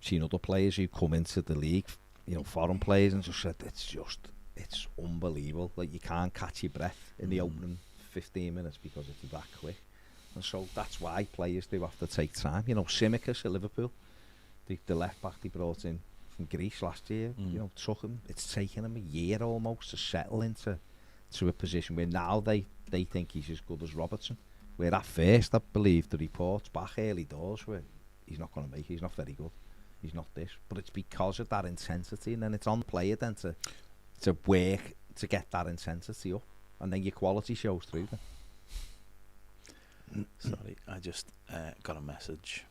seen other players who come into the league, you know, foreign players, and just said it's unbelievable. Like, you can't catch your breath in the opening 15 minutes because it's that quick. And so that's why players do have to take time. You know, Tsimikas at Liverpool, the left back they brought in from Greece last year, you know, it's taken him a year almost to settle into a position where now they think he's as good as Robertson. Where at first, I believe the reports back early doors were he's not going to make it, he's not very good, he's not this. But it's because of that intensity, and then it's on the player then to work to get that intensity up, and then your quality shows through then. Sorry, I just got a message.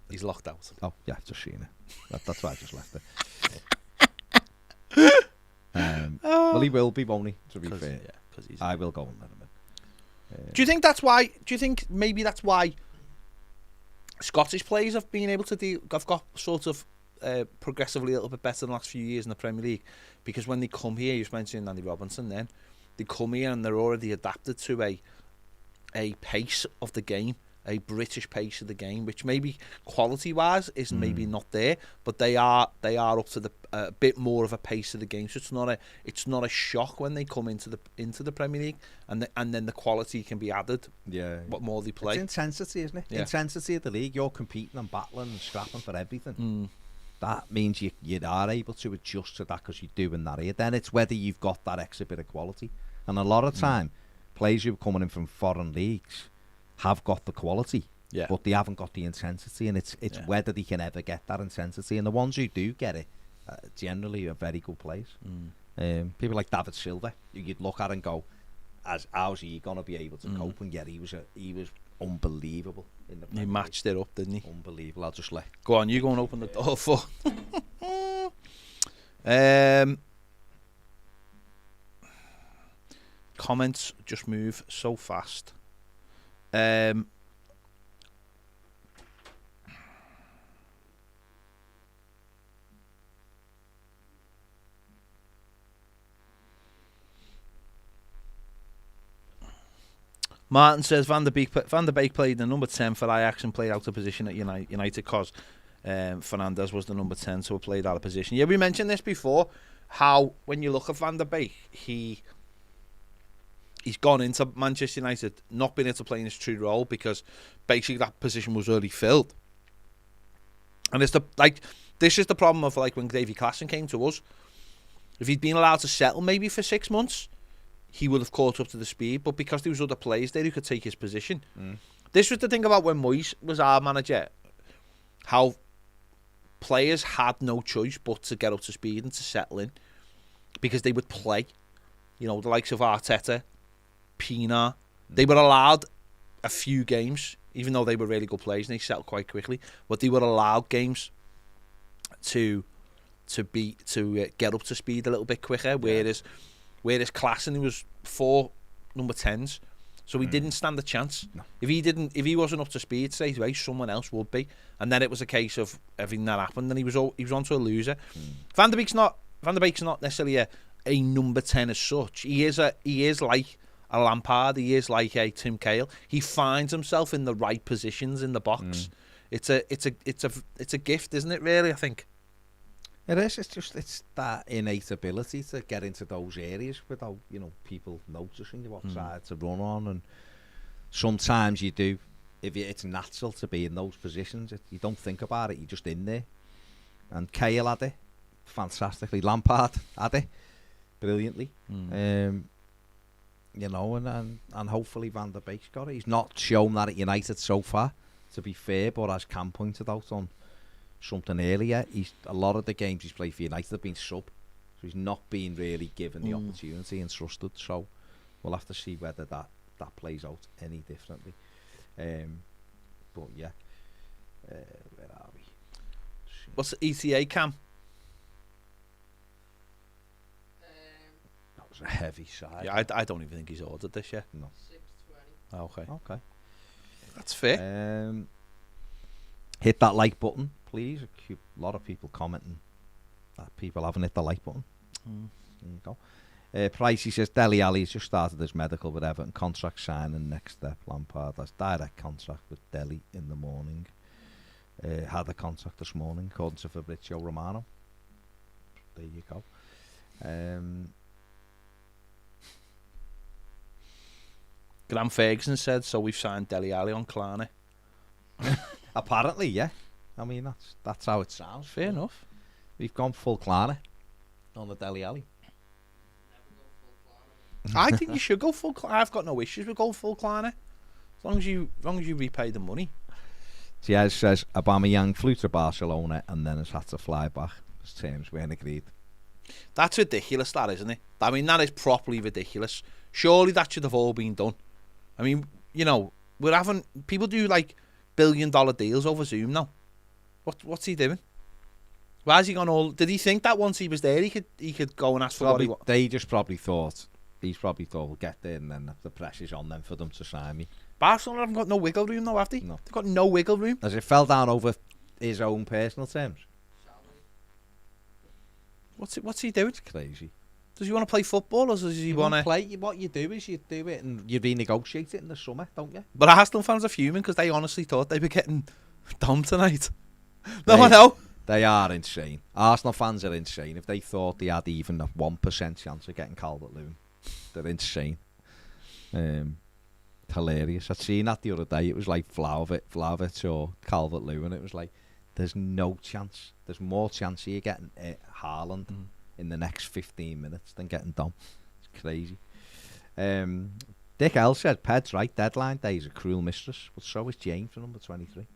He's locked out. Oh, yeah, I've just seen it. That's why I just left it. Well, he will be, won't he, to be fair? Yeah, because I will go and let him in. Do you think that's why? Do you think maybe that's why Scottish players have been able to have got sort of progressively a little bit better in the last few years in the Premier League? Because when they come here, you mentioned Andy Robinson, then they come here and they're already adapted to a pace of the game, a British pace of the game, which maybe quality-wise is maybe not there, but they are up to the bit more of a pace of the game. So it's not a shock when they come into the Premier League, and then the quality can be added. Yeah, what more they play. It's intensity, isn't it? Yeah. Intensity of the league. You're competing and battling and scrapping for everything. That means you are able to adjust to that because you're doing that here. Then it's whether you've got that extra bit of quality, and a lot of time players who are coming in from foreign leagues have got the quality, but they haven't got the intensity, and it's whether they can ever get that intensity. And the ones who do get it generally are very good players. People like David Silva, who you'd look at and go, how's he going to be able to cope? And yet he was unbelievable in the Premier League. He matched it up, didn't he? Unbelievable. I'll just go on, you go and open the door for comments just move so fast. Martin says Van der Beek played the number 10 for Ajax and played out of position at United because Fernandes was the number 10, so he played out of position. Yeah, we mentioned this before, how when you look at Van der Beek, he's gone into Manchester United not being able to play in his true role because basically that position was already filled. And it's This is the problem of like when Davy Klassen came to us. If he'd been allowed to settle maybe for 6 months, he would have caught up to the speed. But because there was other players there who could take his position. This was the thing about when Moyes was our manager, how players had no choice but to get up to speed and to settle in because they would play. You know, the likes of Arteta, Pina, they were allowed a few games, even though they were really good players and they settled quite quickly. But they were allowed games to get up to speed a little bit quicker. Whereas Klassen, he was 4 number 10s, so he didn't stand a chance. No. If he wasn't up to speed straight away, someone else would be. And then it was a case of everything that happened, and he was onto a loser. Van der Beek's not necessarily a number 10 as such. He is like a Lampard. He is like a Tim Cahill. He finds himself in the right positions in the box. It's a gift, isn't it? Really, I think. It is. It's that innate ability to get into those areas without people noticing you what side to run on, and sometimes you do. It's natural to be in those positions. You don't think about it. You're just in there. And Cahill had it fantastically. Lampard had it brilliantly. And hopefully Van der Beek's got it. He's not shown that at United so far, to be fair, but as Cam pointed out on something earlier, a lot of the games he's played for United have been sub, so he's not been really given the opportunity and trusted. So we'll have to see whether that plays out any differently. But yeah, where are we? What's the ETA, Cam? That was a heavy side. Yeah, I don't even think he's ordered this yet. No. 6:20. Okay. That's fair. Hit that like button, please. A lot of people commenting that people haven't hit the like button. There you go. Pricey says Dele Alli has just started his medical with Everton. Contract signing next step. Lampard has direct contract with Dele in the morning. Had a contract this morning, according to Fabrizio Romano. There you go. Graham Ferguson said, so we've signed Dele Alli on Klarna. Apparently, yeah. I mean, that's how it sounds. Fair enough. We've gone full Klarna on the Dele Alli. I think you should go full Klarna. I've got no issues with going full Klarna. As long as you repay the money. Tiaz says Aubameyang flew to Barcelona and then has had to fly back. His terms weren't agreed. That's ridiculous, that, isn't it? I mean, that is properly ridiculous. Surely that should have all been done. I mean, we're having people do like $1 billion deals over Zoom now. What's he doing? Why has he gone all? Did he think that once he was there, he could go and ask for what he wants? They just probably thought. He's probably thought we'll get there, and then the pressure's on them for them to sign me. Barcelona haven't got no wiggle room, though, have they? No. They've got no wiggle room. As it fell down over his own personal terms. What's he doing? It's crazy. Does he want to play football, or does he want to play? What you do is you do it and you renegotiate it in the summer, don't you? But Arsenal fans are fuming because they honestly thought they were getting Dom tonight. I know. They are insane. Arsenal fans are insane. If they thought they had even a 1% chance of getting Calvert-Lewin, they're insane. Hilarious. I'd seen that the other day. It was like Vlahovic or Calvert-Lewin. It was like, there's no chance. There's more chance of you getting Haaland in the next 15 minutes than getting Dom. It's crazy. Dick L said, Ped's right, deadline day is a cruel mistress, but so is James for number 23.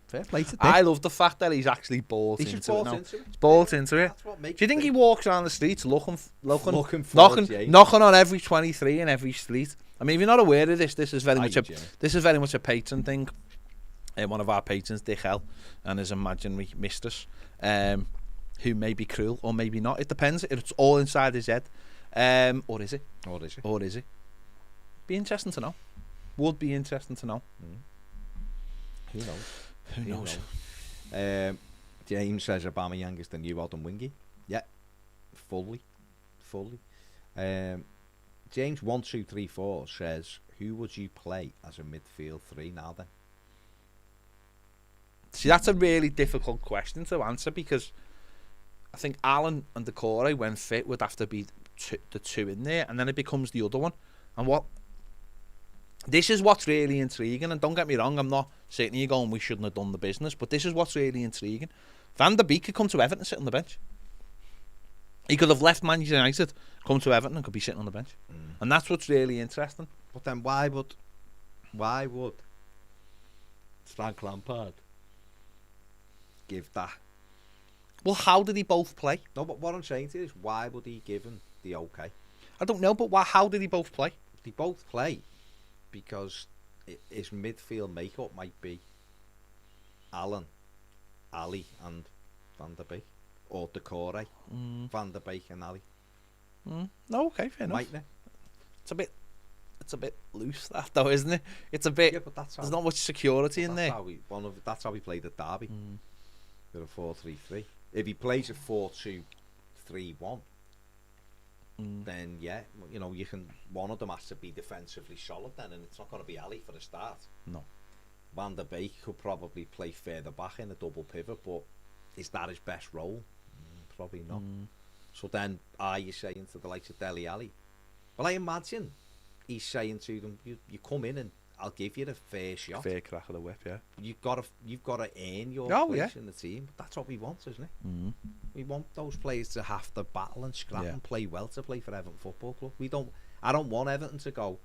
Fair play to Dick. I love the fact that he's actually bought into it now. He's bought into it. Do you think he walks around the streets knocking on every 23 in every street? I mean, if you're not aware of this, this is very much a patron thing. One of our patrons, Dick L, and his imaginary mistress, who may be cruel or maybe not. It depends. It's all inside his head. Or is it? Be interesting to know. Would be interesting to know. Who knows? James says Aubameyang is the new Odin Wingy. Yeah, fully. James 1234 says, who would you play as a midfield three now then? See, that's a really difficult question to answer because I think Alan and Decore, when fit, would have to be the two in there, and then it becomes the other one. And this is what's really intriguing, and don't get me wrong, I'm not sitting here going we shouldn't have done the business, but this is what's really intriguing. Van der Beek could come to Everton and sit on the bench. He could have left Man United, come to Everton and could be sitting on the bench. And that's what's really interesting. But then why would Frank Lampard give that? Well, how did he both play? No, but what I'm saying to you is, why would he give him the okay? I don't know, but how did he both play? They both play because his midfield makeup might be Allen, Alli and Van der Beek, or Decore, Van der Beek and Alli. No, okay, fair enough. Mightn't it? It's a bit loose, that though, isn't it? It's a bit. Yeah, but that's there's not much security in there. That's how he played at Derby with a 4-3-3. If he plays a 4-2-3-1, then yeah, you know, one of them has to be defensively solid then, and it's not going to be Alli for the start. No. Van der Beek could probably play further back in a double pivot, but is that his best role? Probably not. So then, are you saying to the likes of Dele Alli? Well, I imagine he's saying to them, you come in and I'll give you the fair shot. Fair crack of the whip, yeah. You've got to earn your place in the team. That's what we want, isn't it? We want those players to have to battle and scrap and play well to play for Everton Football Club. I don't want Everton to go,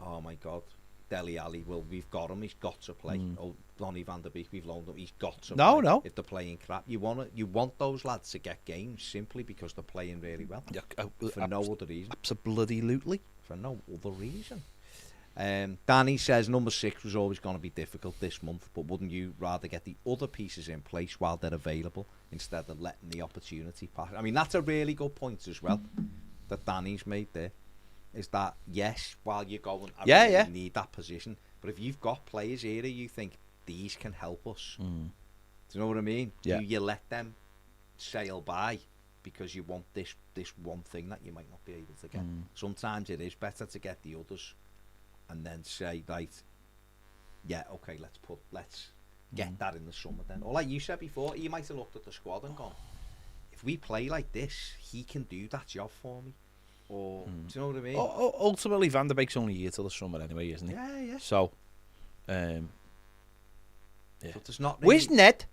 oh my God, Dele Alli, well, we've got him, he's got to play. Oh, Lonnie Van der Beek, we've loaned him, he's got to play. No. If they're playing crap, you want those lads to get games simply because they're playing really well. For no other reason. Absolutely. For no other reason. Danny says number 6 was always going to be difficult this month, but wouldn't you rather get the other pieces in place while they're available instead of letting the opportunity pass? I mean, that's a really good point as well that Danny's made there. Is that, yes, while you're going, I really need that position. But if you've got players here, you think these can help us. Do you know what I mean? Yeah. You let them sail by because you want this one thing that you might not be able to get. Sometimes it is better to get the others and then say, right, yeah, okay, let's get that in the summer then. Or like you said before, you might have looked at the squad and gone, if we play like this, he can do that job for me. Or, do you know what I mean? Ultimately, Van der Beek's only here till the summer anyway, isn't he? Yeah. So, But there's not really, where's Ned?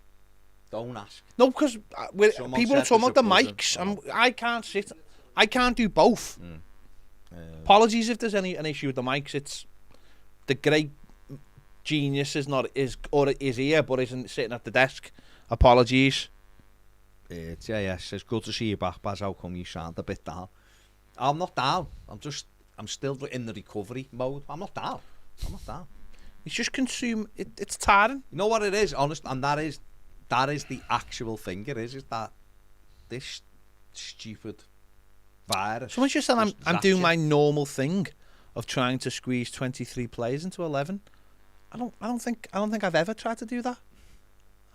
Don't ask. No, because people are talking about the there's a mics, buzzing. and I can't sit. I can't do both. Apologies if there's an issue with the mics. It's the great genius is here, but isn't sitting at the desk. Apologies. JS says, good to see you back, Baz. How come you sound a bit down? I'm not down. I'm still in the recovery mode. I'm not down. It's just it's tiring. You know what it is, honest, and that is the actual thing. It is that this stupid virus. Someone just said I'm doing my normal thing of trying to squeeze 23 players into 11. I don't think I've ever tried to do that.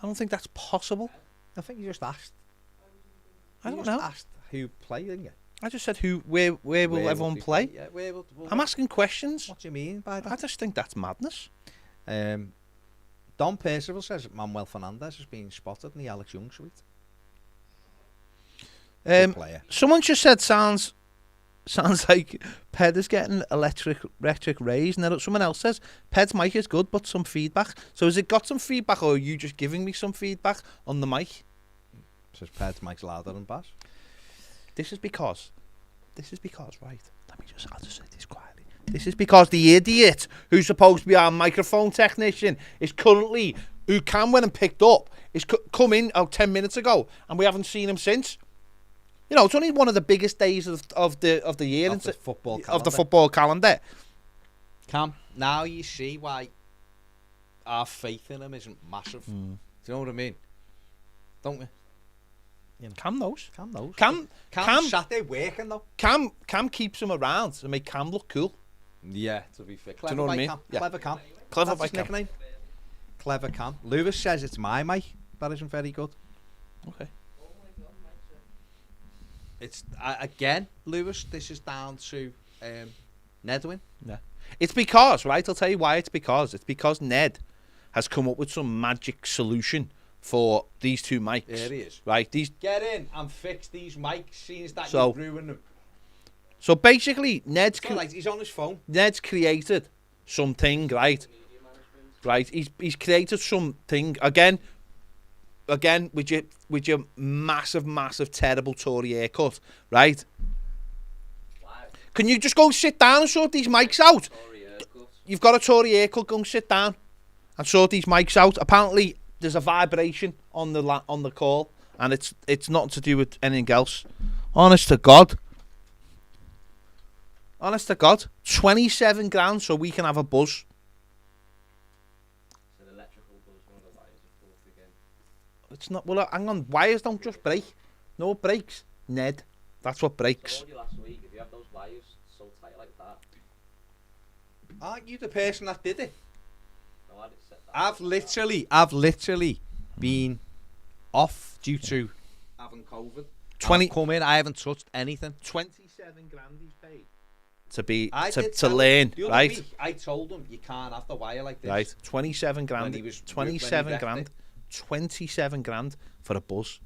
I don't think that's possible. I think you just asked. I don't know. Asked who played, didn't you? I just said where will everyone play? Yeah, I'm asking questions. What do you mean by that? I just think that's madness. Don Percival says that Manuel Fernandes has been spotted in the Alex Young suite. Player. Someone just said sounds like Ped is getting electric rays. And then someone else says Ped's mic is good, but some feedback. So has it got some feedback, or are you just giving me some feedback on the mic? Says Ped's mic's louder than Baz. This is because, right, I'll just say this quietly. This is because the idiot who's supposed to be our microphone technician is currently, who Cam went and picked up, is come in 10 minutes ago, and we haven't seen him since. You know, it's only one of the biggest days of the year, Of the football calendar. Cam, now you see why our faith in him isn't massive. Do you know what I mean? Don't we? Cam knows. Cam sat there working though. Cam keeps him around to make Cam look cool. Yeah, to be fair. Do you know what I mean? Cam. Yeah. Clever Cam. Clever That's by his Cam. nickname. Clever Cam. Lewis says it's my mic. That isn't very good. Okay. It's again, Lewis. This is down to Nedwin. Yeah. It's because, right? I'll tell you why. It's because Ned has come up with some magic solution for these two mics. There he is. Right? Get in and fix these mics. Seems that So- you've ruined them. So basically, It's all right. He's on his phone. Ned's created something, right? Right? He's created something again. again, with your massive, terrible Tory haircut, right? Wow. Can you just go sit down and sort these mics out? Sorry, haircut. You've got a Tory haircut, go and sit down and sort these mics out. Apparently, there's a vibration on the call, and it's nothing to do with anything else. Honest to God. 27 grand so we can have a buzz. It's an electrical buzz, one of the wires are broke again. It's not. Well, hang on. Wires don't just break. No, it breaks. Ned. That's what I breaks. told you last week, if you have those wires so tight like that, Aren't you the person that did it? no, I'd set that. I've literally been off due to having COVID. 20 I've come in, I haven't touched anything. 27 grand he's paid to be I to did tell learn, him the other right? week, I told him you can't have the wire like this. Right. 27 grand. When he was- 27 when he grand. left 27 grand for a buzz.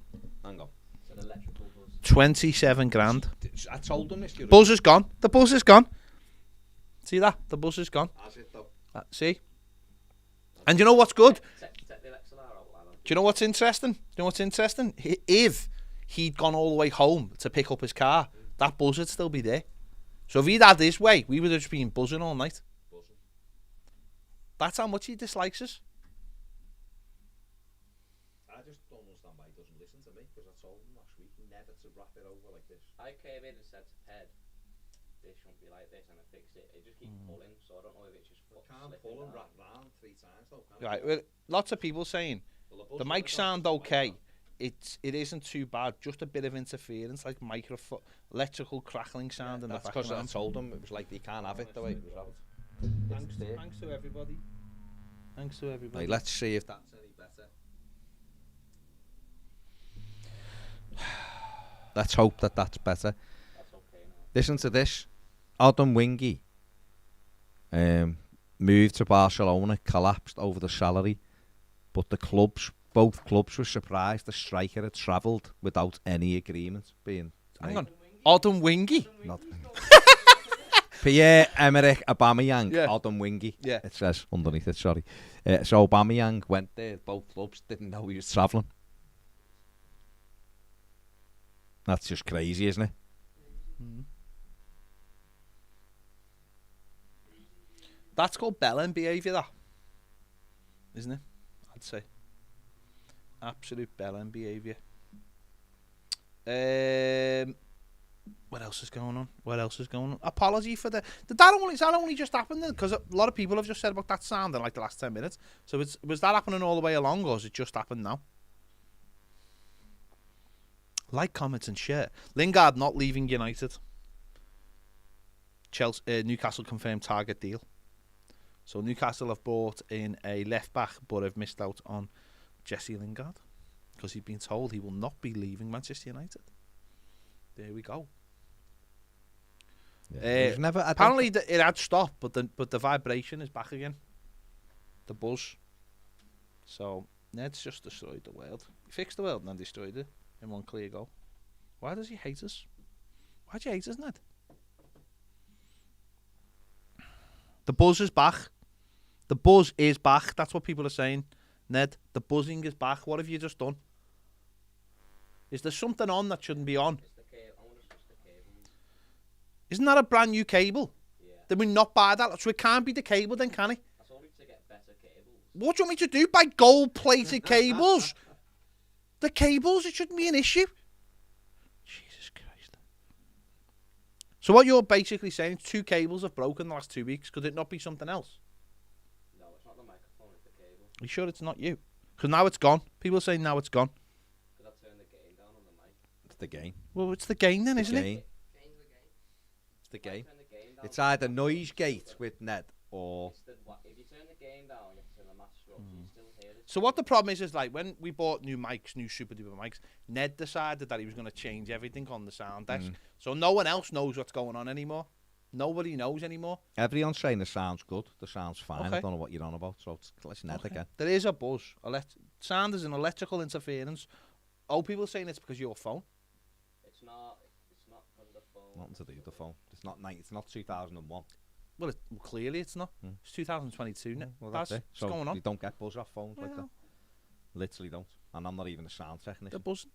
Hang on. It's an electrical buzz. 27 grand. I told him this. the other Buzz is gone. The buzz is gone. See that? The buzz is gone. week. Has it though? See? And you know what's good? Take the XLR out, Alan. Do you know what's interesting? If he'd gone all the way home to pick up his car, that buzz would still be there. So if he'd had his way, we would have just been buzzing all night. Buzzing. That's how much he dislikes us. I just don't understand why he doesn't listen to me, because I told him last week never to wrap it over like this. I came in and said to Ted, this shouldn't be like this, and I fixed it. It just keeps pulling, so I don't know if it's just Can't slipping pull and down. wrap round 3 times though, can Right. Well, lots of people saying Well, the mics sound okay. It isn't too bad. Just a bit of interference, like electrical crackling sound in the That's because I background. told him it was like you can't have it the way it was out. Thanks to everybody. Thanks to everybody. Right, let's see if that's any better. Let's hope that that's better. That's okay now. Listen to this. Adam Wingy moved to Barcelona, collapsed over the salary, but both clubs were surprised the striker had travelled without any agreement being Hang made. on. Adam Wingy. Not Pierre-Emerick Aubameyang, Yeah. Adam Wingy. Yeah. It says underneath it, sorry. So Aubameyang went there, both clubs didn't know he was travelling. That's just crazy, isn't it? That's called bellend behaviour, that. Isn't it? I'd say. Absolute bellend behaviour. What else is going on? Apology for the... Is that only just happened then? Because a lot of people have just said about that sound in like the last 10 minutes. So was that happening all the way along, or has it just happened now? Like, comment and share. Lingard not leaving United. Newcastle confirmed target deal. So Newcastle have bought in a left back, but have missed out on Jesse Lingard because he'd been told he will not be leaving Manchester United. There we go. Yeah. Apparently it had stopped, but the vibration is back again. The buzz. So Ned's just destroyed the world. He fixed the world and then destroyed it in one clear go. Why does he hate us? Why do you hate us, Ned? The buzz is back. The buzz is back. That's what people are saying. Ned, the buzzing is back. What have you just done? Is there something on that shouldn't be on? It's the cable. I want to switch the cable. Isn't that a brand new cable? Yeah. Did we not buy that? So it can't be the cable then, can it? That's only to get better cables. What do you want me to do? Buy gold-plated cables? The cables, it shouldn't be an issue. Jesus Christ. So what you're basically saying, 2 cables have broken the last 2 weeks. Could it not be something else? No, it's not the microphone, it's the cable. Are you sure it's not you? Because now it's gone. People say now it's gone. Because I turned the gain down on the mic. It's the game. Well, it's the gain then, isn't it? Game. It's the I game. turned the gain down. It's either noise gate with Ned or If you turn the gain down, you have to turn the master up, so you still hear it. So what the problem is like when we bought new mics, new super duper mics, Ned decided that he was going to change everything on the sound desk. So no one else knows what's going on anymore. Nobody knows anymore. everyone's saying the sound's good. The sound's fine. Okay. I don't know what you're on about. So it's Ned again. There is a buzz. Sound is an electrical interference. Oh, people are saying it's because of your phone. It's not because of the phone. Nothing to do with the phone. It's not 2001. Well, clearly it's not. It's 2022 now. Well, that's it. What's So going on? you don't get buzz off phones like that. Well, Literally don't. and I'm not even a sound They're technician. buzzing.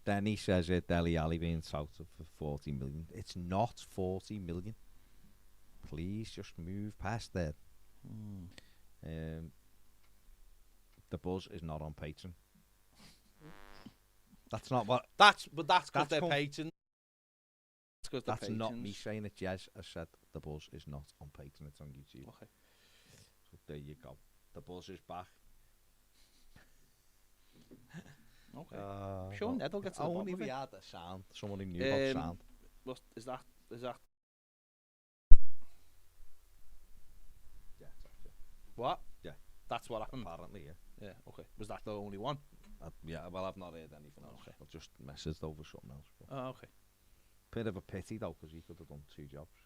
Then he says it, Dele Alli being south of 40 million. It's not 40 million. Please just move past that. The buzz is not on Patreon. That's not what. That's because That's they're com- patrons. That's not me saying it. Jez has said the buzz is not on Patreon. It's on YouTube. Okay. So there you go. The buzz is back. Okay. Sure, Ned will get to the bottom only of we it. had the sound. Someone who knew about sound. What is that? Is that Yeah. what? Yeah. That's what happened. Apparently, yeah. Yeah. Okay. Was that the only one? Yeah. Well, I've not heard anything else. Okay. I've just messaged over something else. But Oh, okay. bit of a pity though, because he could have done 2 jobs.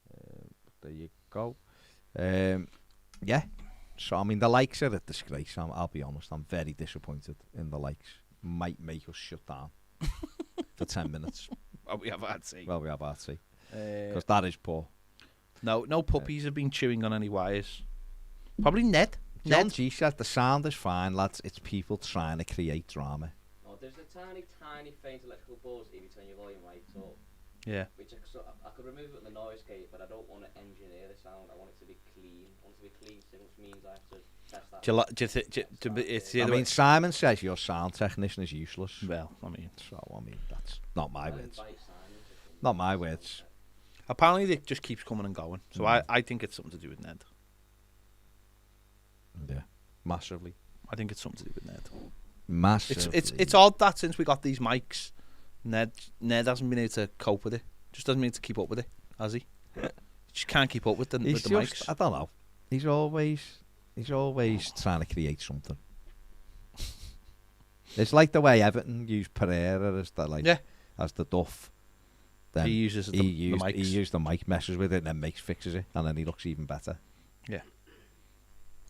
But there you go. Yeah. So I mean, the likes are a disgrace. I'll be honest. I'm very disappointed in the likes. Might make us shut down for 10 minutes. Oh, we have had tea. Well, we have our tea because that is poor. No puppies have been chewing on any wires. Probably Ned. John Ned. G said the sound is fine, lads. It's people trying to create drama. Oh, there's a tiny faint electrical buzz if you turn your volume right up. Yeah. Which I could remove it with the noise gate, but I don't want to engineer the sound. I want it to be clean. I want it to be clean, which means I have to test that. I mean, Simon says your sound technician is useless. Well, I mean, That's not my words. Invite Simon to come Not my words. apparently it just keeps coming and going. So I think it's something to do with Ned. Yeah, massively. I think it's something to do with Ned. Massively. It's odd that since we got these mics, Ned hasn't been able to cope with it. Just doesn't mean to keep up with it, has he? He just can't keep up with the mics. I don't know. He's always trying to create something. It's like the way Everton used Pereira as the duff. Then He uses the mics. He used the mic, messes with it, and then fixes it, and then he looks even better. Yeah.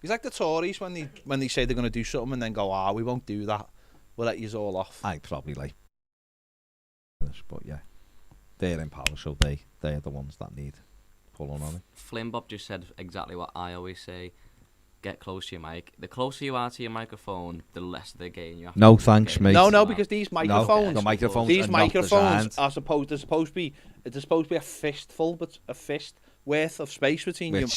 He's like the Tories when they say they're going to do something and then go, we won't do that. We'll let yous all off. I probably like this, but yeah, they're in power, so they're the ones that need pulling on it. Flimbob just said exactly what I always say. Get close to your mic. The closer you are to your microphone, the less of the gain you have. No thanks, mate. No, because these microphones, the microphones these are not microphones designed. are supposed to be a fistful, but a fist worth of space between your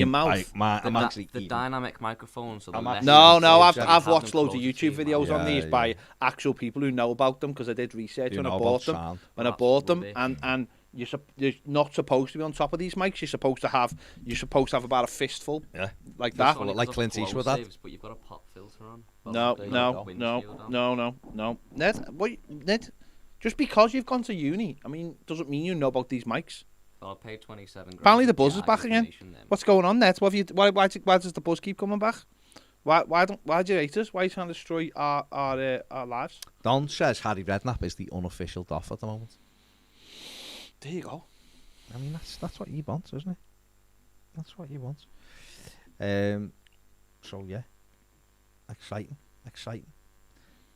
mouth. I'm actually the dynamic microphone. So the less No, you I've have them watched loads of closer to YouTube your videos mouth. on these by actual people who know about them because I did research when I bought them. When I bought them, and you're not supposed to be on top of these mics. You're supposed to have about a fistful, like that. Only like because of Clint flow Eastwood had. saves, but you've got a pop filter on. No. Ned, just because you've gone to uni, I mean, doesn't mean you know about these mics. Well, I paid 27 grand. Apparently the buzz is back again. What's going on, Ned? Why does the buzz keep coming back? Why do you hate us? Why are you trying to destroy our lives? Don says Harry Redknapp is the unofficial Toffee at the moment. There you go. I mean, that's what he wants, isn't it? That's what he wants. So yeah, exciting.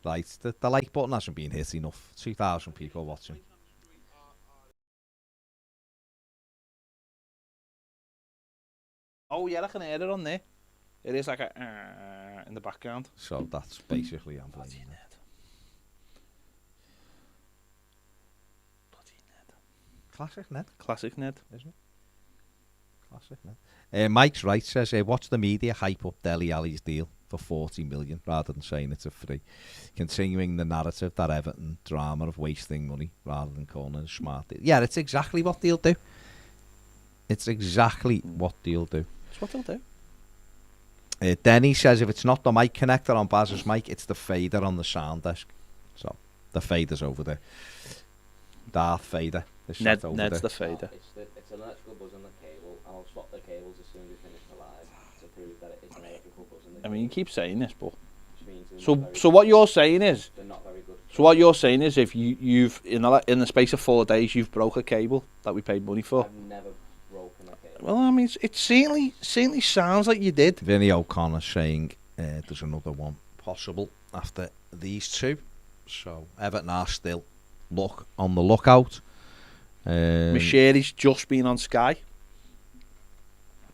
Right, the like button hasn't been hit enough. 2,000 people watching. Oh yeah, I can hear it on there. It is like a in the background. So that's basically I'm blaming it. Classic Ned, Classic Ned. isn't it? Classic Ned. Mike's right, says, watch the media hype up Dele Alli's deal for 40 million rather than saying it's a free. Continuing the narrative that Everton drama of wasting money rather than calling it a smart deal. Yeah, it's exactly what they'll do. It's exactly what they'll do. That's what they'll do. Denny says if it's not the mic connector on Baz's mic, it's the fader on the sound desk. So the fader's over there. Darth Vader is sat over Ned's there. the fader. It's an electrical buzz on the cable. I'll swap the cables as soon as we finish the live to prove that it is an electrical buzz on the I mean, you keep saying this, but which means they're so not very so what you're saying is they're not very good. so what you're saying is if you've in the space of 4 days you've broke a cable that we paid money for. I've never broken a cable. Well, I mean, it certainly sounds like you did. Vinny O'Connor saying there's another one possible after these two. So Everton are still on the lookout. Macheri's just been on Sky.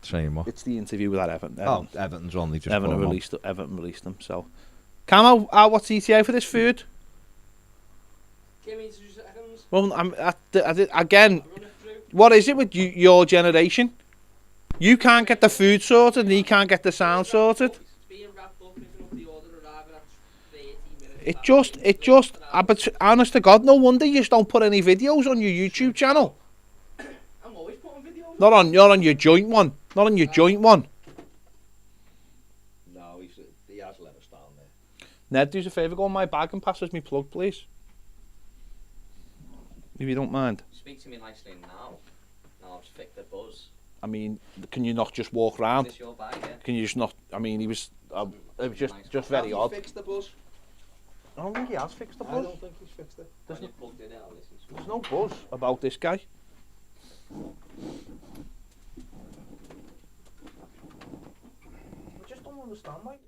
Saying what? It's the interview with that Everton. Oh, Everton's only just Everton put 'em on. released them. So, Camo, what's ETA for this food? Give me 2 seconds. Well, again, what is it with your generation? You can't get the food sorted, and he can't get the sound sorted. It's being wrapped up, picking up the order, arriving at 30 minutes. It just, honest to God, no wonder you just don't put any videos on your YouTube channel. I'm always putting videos. Not on your joint one. Not on your joint one. No, he has let us down there. Ned, do us a favour, go in my bag and pass us me plug, please. If you don't mind. Speak to me nicely now. Now I've fixed the buzz. I mean, can you not just walk round? Is this your bag, yeah? Can you just not? I mean, it was just very odd. Fixed the buzz? I don't think he has fixed the I buzz. don't think he's fixed it. When you plugged it out, listen to There's no buzz about this guy. I just don't understand, mate.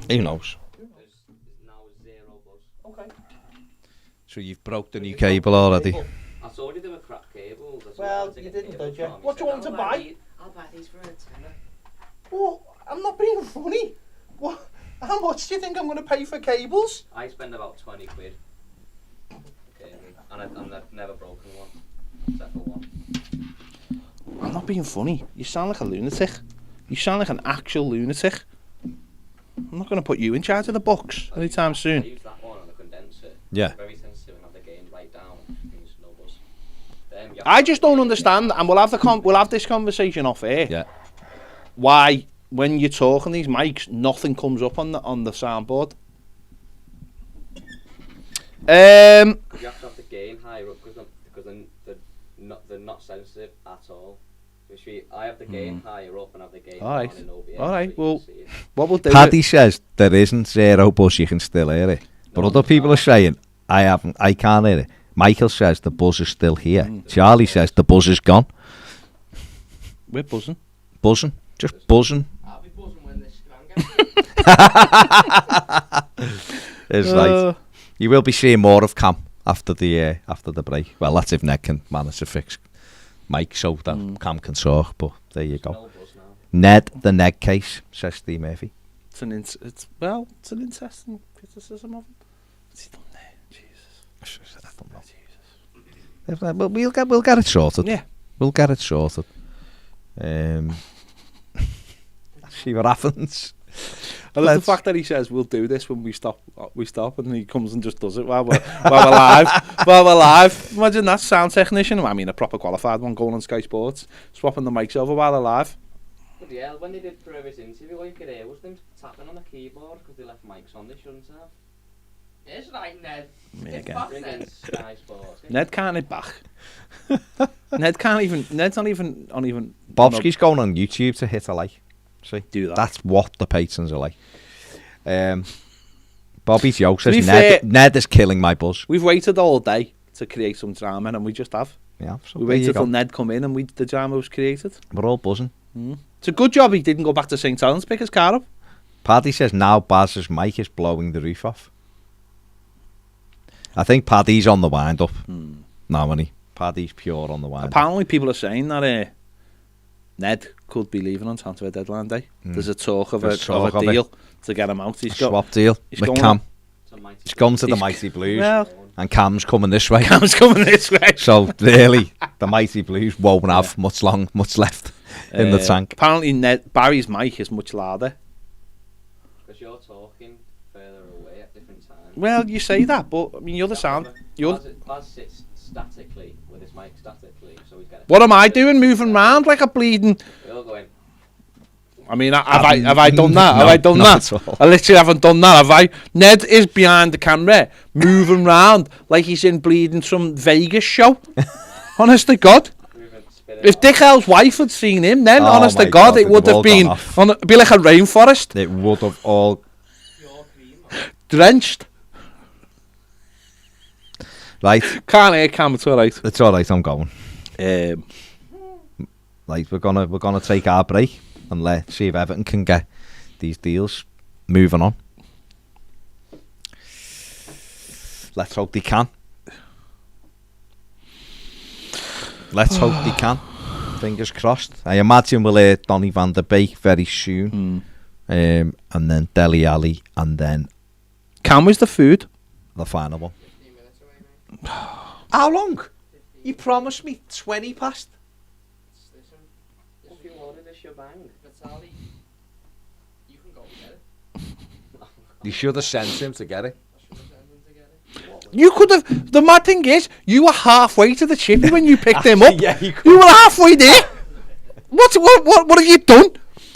Who knows? There's now 0 buzz. Okay. So you've broke the new cable already? I told you they were crap cables. That's Well, why I had to you get didn't, cables did you? from. What do you want to buy? I'll buy these for a tenner. Well, I'm not being funny. What? How much do you think I'm going to pay for cables? I spend about 20 quid. Okay, and I've never broken one, except for one. I'm not being funny. You sound like a lunatic. You sound like an actual lunatic. I'm not going to put you in charge of the books anytime I soon. use that one on the condenser. Yeah. Very sensitive and have the gain right down. Means no buzz. I just don't understand, and we'll have this conversation off air. Yeah. Why, when you're talking these mics, nothing comes up on the soundboard. You have to have the gain higher up because they're not sensitive at all. I have the gain higher up and have the gain Alright. down in OBS. Alright, so you well, can see it. what we'll do? Paddy says there isn't 0 buzz, you can still hear it. But other people are saying, I can't hear it. Michael says the buzz is still here. Charlie says the buzz is gone. We're buzzing. Buzzing. Just buzzing. I'll be buzzing when this strong gets. It's like, you will be seeing more of Cam after the break. Well, that's if Ned can manage to fix Mike so that Cam can talk, but there you go. No buzz now. Ned, the Ned case, says Steve Murphy. It's an interesting criticism of him. What's he done there? Jesus. I don't know. But we'll get it sorted. Yeah. We'll get it sorted. See what happens. I love the fact that he says we'll do this when we stop, and he comes and just does it while we're live. While we're live, imagine that sound technician. I mean, a proper qualified one going on Sky Sports, swapping the mics over while they're live. But yeah, when they did Purvis interview, all you could hear was them tapping on the keyboard because they left mics on. They shouldn't have. It's right, Ned. Me It's again. back Bring then. in Sky Sports. Ned can't hit back. Ned's not even. Bobski's going on YouTube to hit a like. See, Do that. That's what the patrons are like. Bobby Joe To be says fair- Ned is killing my buzz. We've waited all day to create some drama, and we just have. Yeah, so We there you waited go. till Ned come in, and the drama was created. We're all buzzing. It's a good job he didn't go back to St. Helens to pick his car up. Paddy says now Baz's mic is blowing the roof off. I think Paddy's on the wind up. No, money. Paddy's pure on the wind up. Apparently, people are saying that Ned could be leaving on transfer deadline day. There's a talk of a deal to get him out. A swap deal he's with going Cam. It's a mighty He's gone to the He's- Mighty Blues, Well, and Cam's coming this way. Cam's coming this way. So really, the Mighty Blues won't have much left in the tank. Apparently, Barry's mic is much louder. Because you're talking further away at different times. Well, you say that, but I mean, you're the sound. Baz sits statically with his mic statically, so he's getting. What am I doing? Moving round like a bleeding. We're all going. I mean, have I done that? No, Have I done not that? at all. I literally haven't done that, have I? Ned is behind the camera, moving round like he's in bleeding some Vegas show. Honest to God. If Dick Hell's wife had seen him, then, Oh honest my to God, God, it would they'd have all been gone off. it'd be like a rainforest, It would have all drenched. right. Can't hear Cam, it's all right. It's all right. I'm going. Like we're gonna take our break and see if Everton can get these deals moving on. Let's hope they can. Let's hope they can. Fingers crossed. I imagine we'll hear Donny van der Beek very soon. And then Dele Alli, and then Cam was the food. the final one. 15 minutes away, mate. How long? 15. You promised me 20 past. Listen, If you wanted a shebang. Vitaly, you can go get it. You should have sent him to get it. I should have sent him to get it. You could have. The mad thing is, you were halfway to the chippy when you picked him up. Yeah, you could. You were halfway there. What have you done?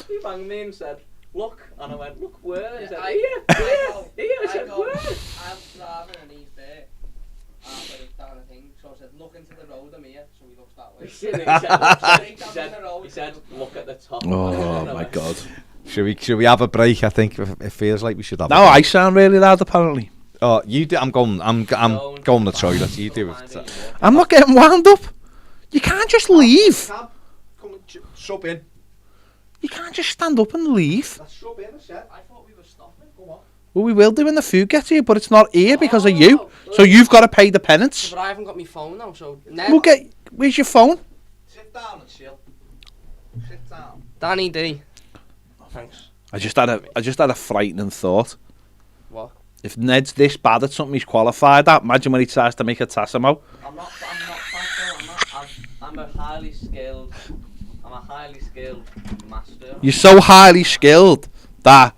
He rang me and said, look, and I went, look where? He said, I said, go, where? I'm driving and he's there. Halfway down a thing, so I said, look into the road, I'm here. So he looks that way. He said, look at the top. Oh my God. Should we have a break? I think it feels like we should have. Now I sound really loud apparently. Oh, you do. I'm going to the toilet. You do it. I'm not getting wound up. You can't just leave. Come and sub in. You can't just stand up and leave. Let's sub in, I said. I thought we were stopping. Come on. Well, we will do when the food gets here, but it's not here because of you. So you've got to pay the penance. But I haven't got my phone now, so... Ned, We'll get. Where's your phone? Sit down and chill. Sit down. Danny D. Thanks. I just had a frightening thought. What? If Ned's this bad at something he's qualified at, imagine when he tries to make a Tassimo. I'm not thankful. I'm a highly skilled master. You're so highly skilled that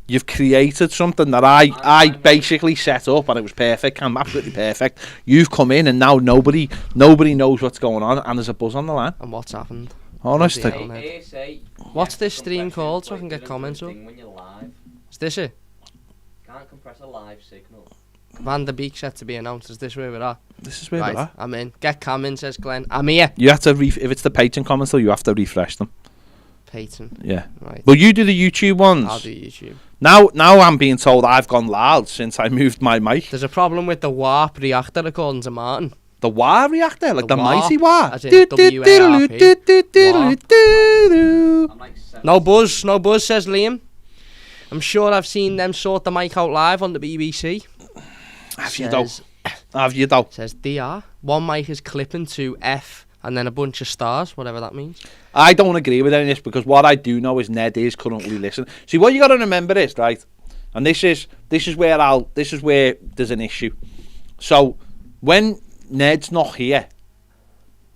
you've created something that I basically set up and it was perfect. I'm absolutely perfect. You've come in and now nobody knows what's going on and there's a buzz on the line. And what's happened? Honest. Yeah. What's this stream called so I can get comments up? When you're live, Is this it? can't compress a live signal. Van der Beek set to be announced. Is this where we're at? This is where Right, we're at. I'm in. Get Cam in, says Glenn. I'm here. You have to if it's the Patreon comments though, you have to refresh them. Peyton. Yeah. Right. Well, you do the YouTube ones. I'll do YouTube. Now I'm being told I've gone loud since I moved my mic. There's a problem with the warp reactor according to Martin. The wah reactor, like the warp, mighty wah. as in W-A-R-P. I'm like No buzz, says Liam. I'm sure I've seen them sort the mic out live on the BBC. Have you though? Have you though? Says DR. One mic is clipping to F and then a bunch of stars, whatever that means. I don't agree with any of this because what I do know is Ned is currently listening. See, what you got to remember is, right, and this is where there's an issue. So when Ned's not here,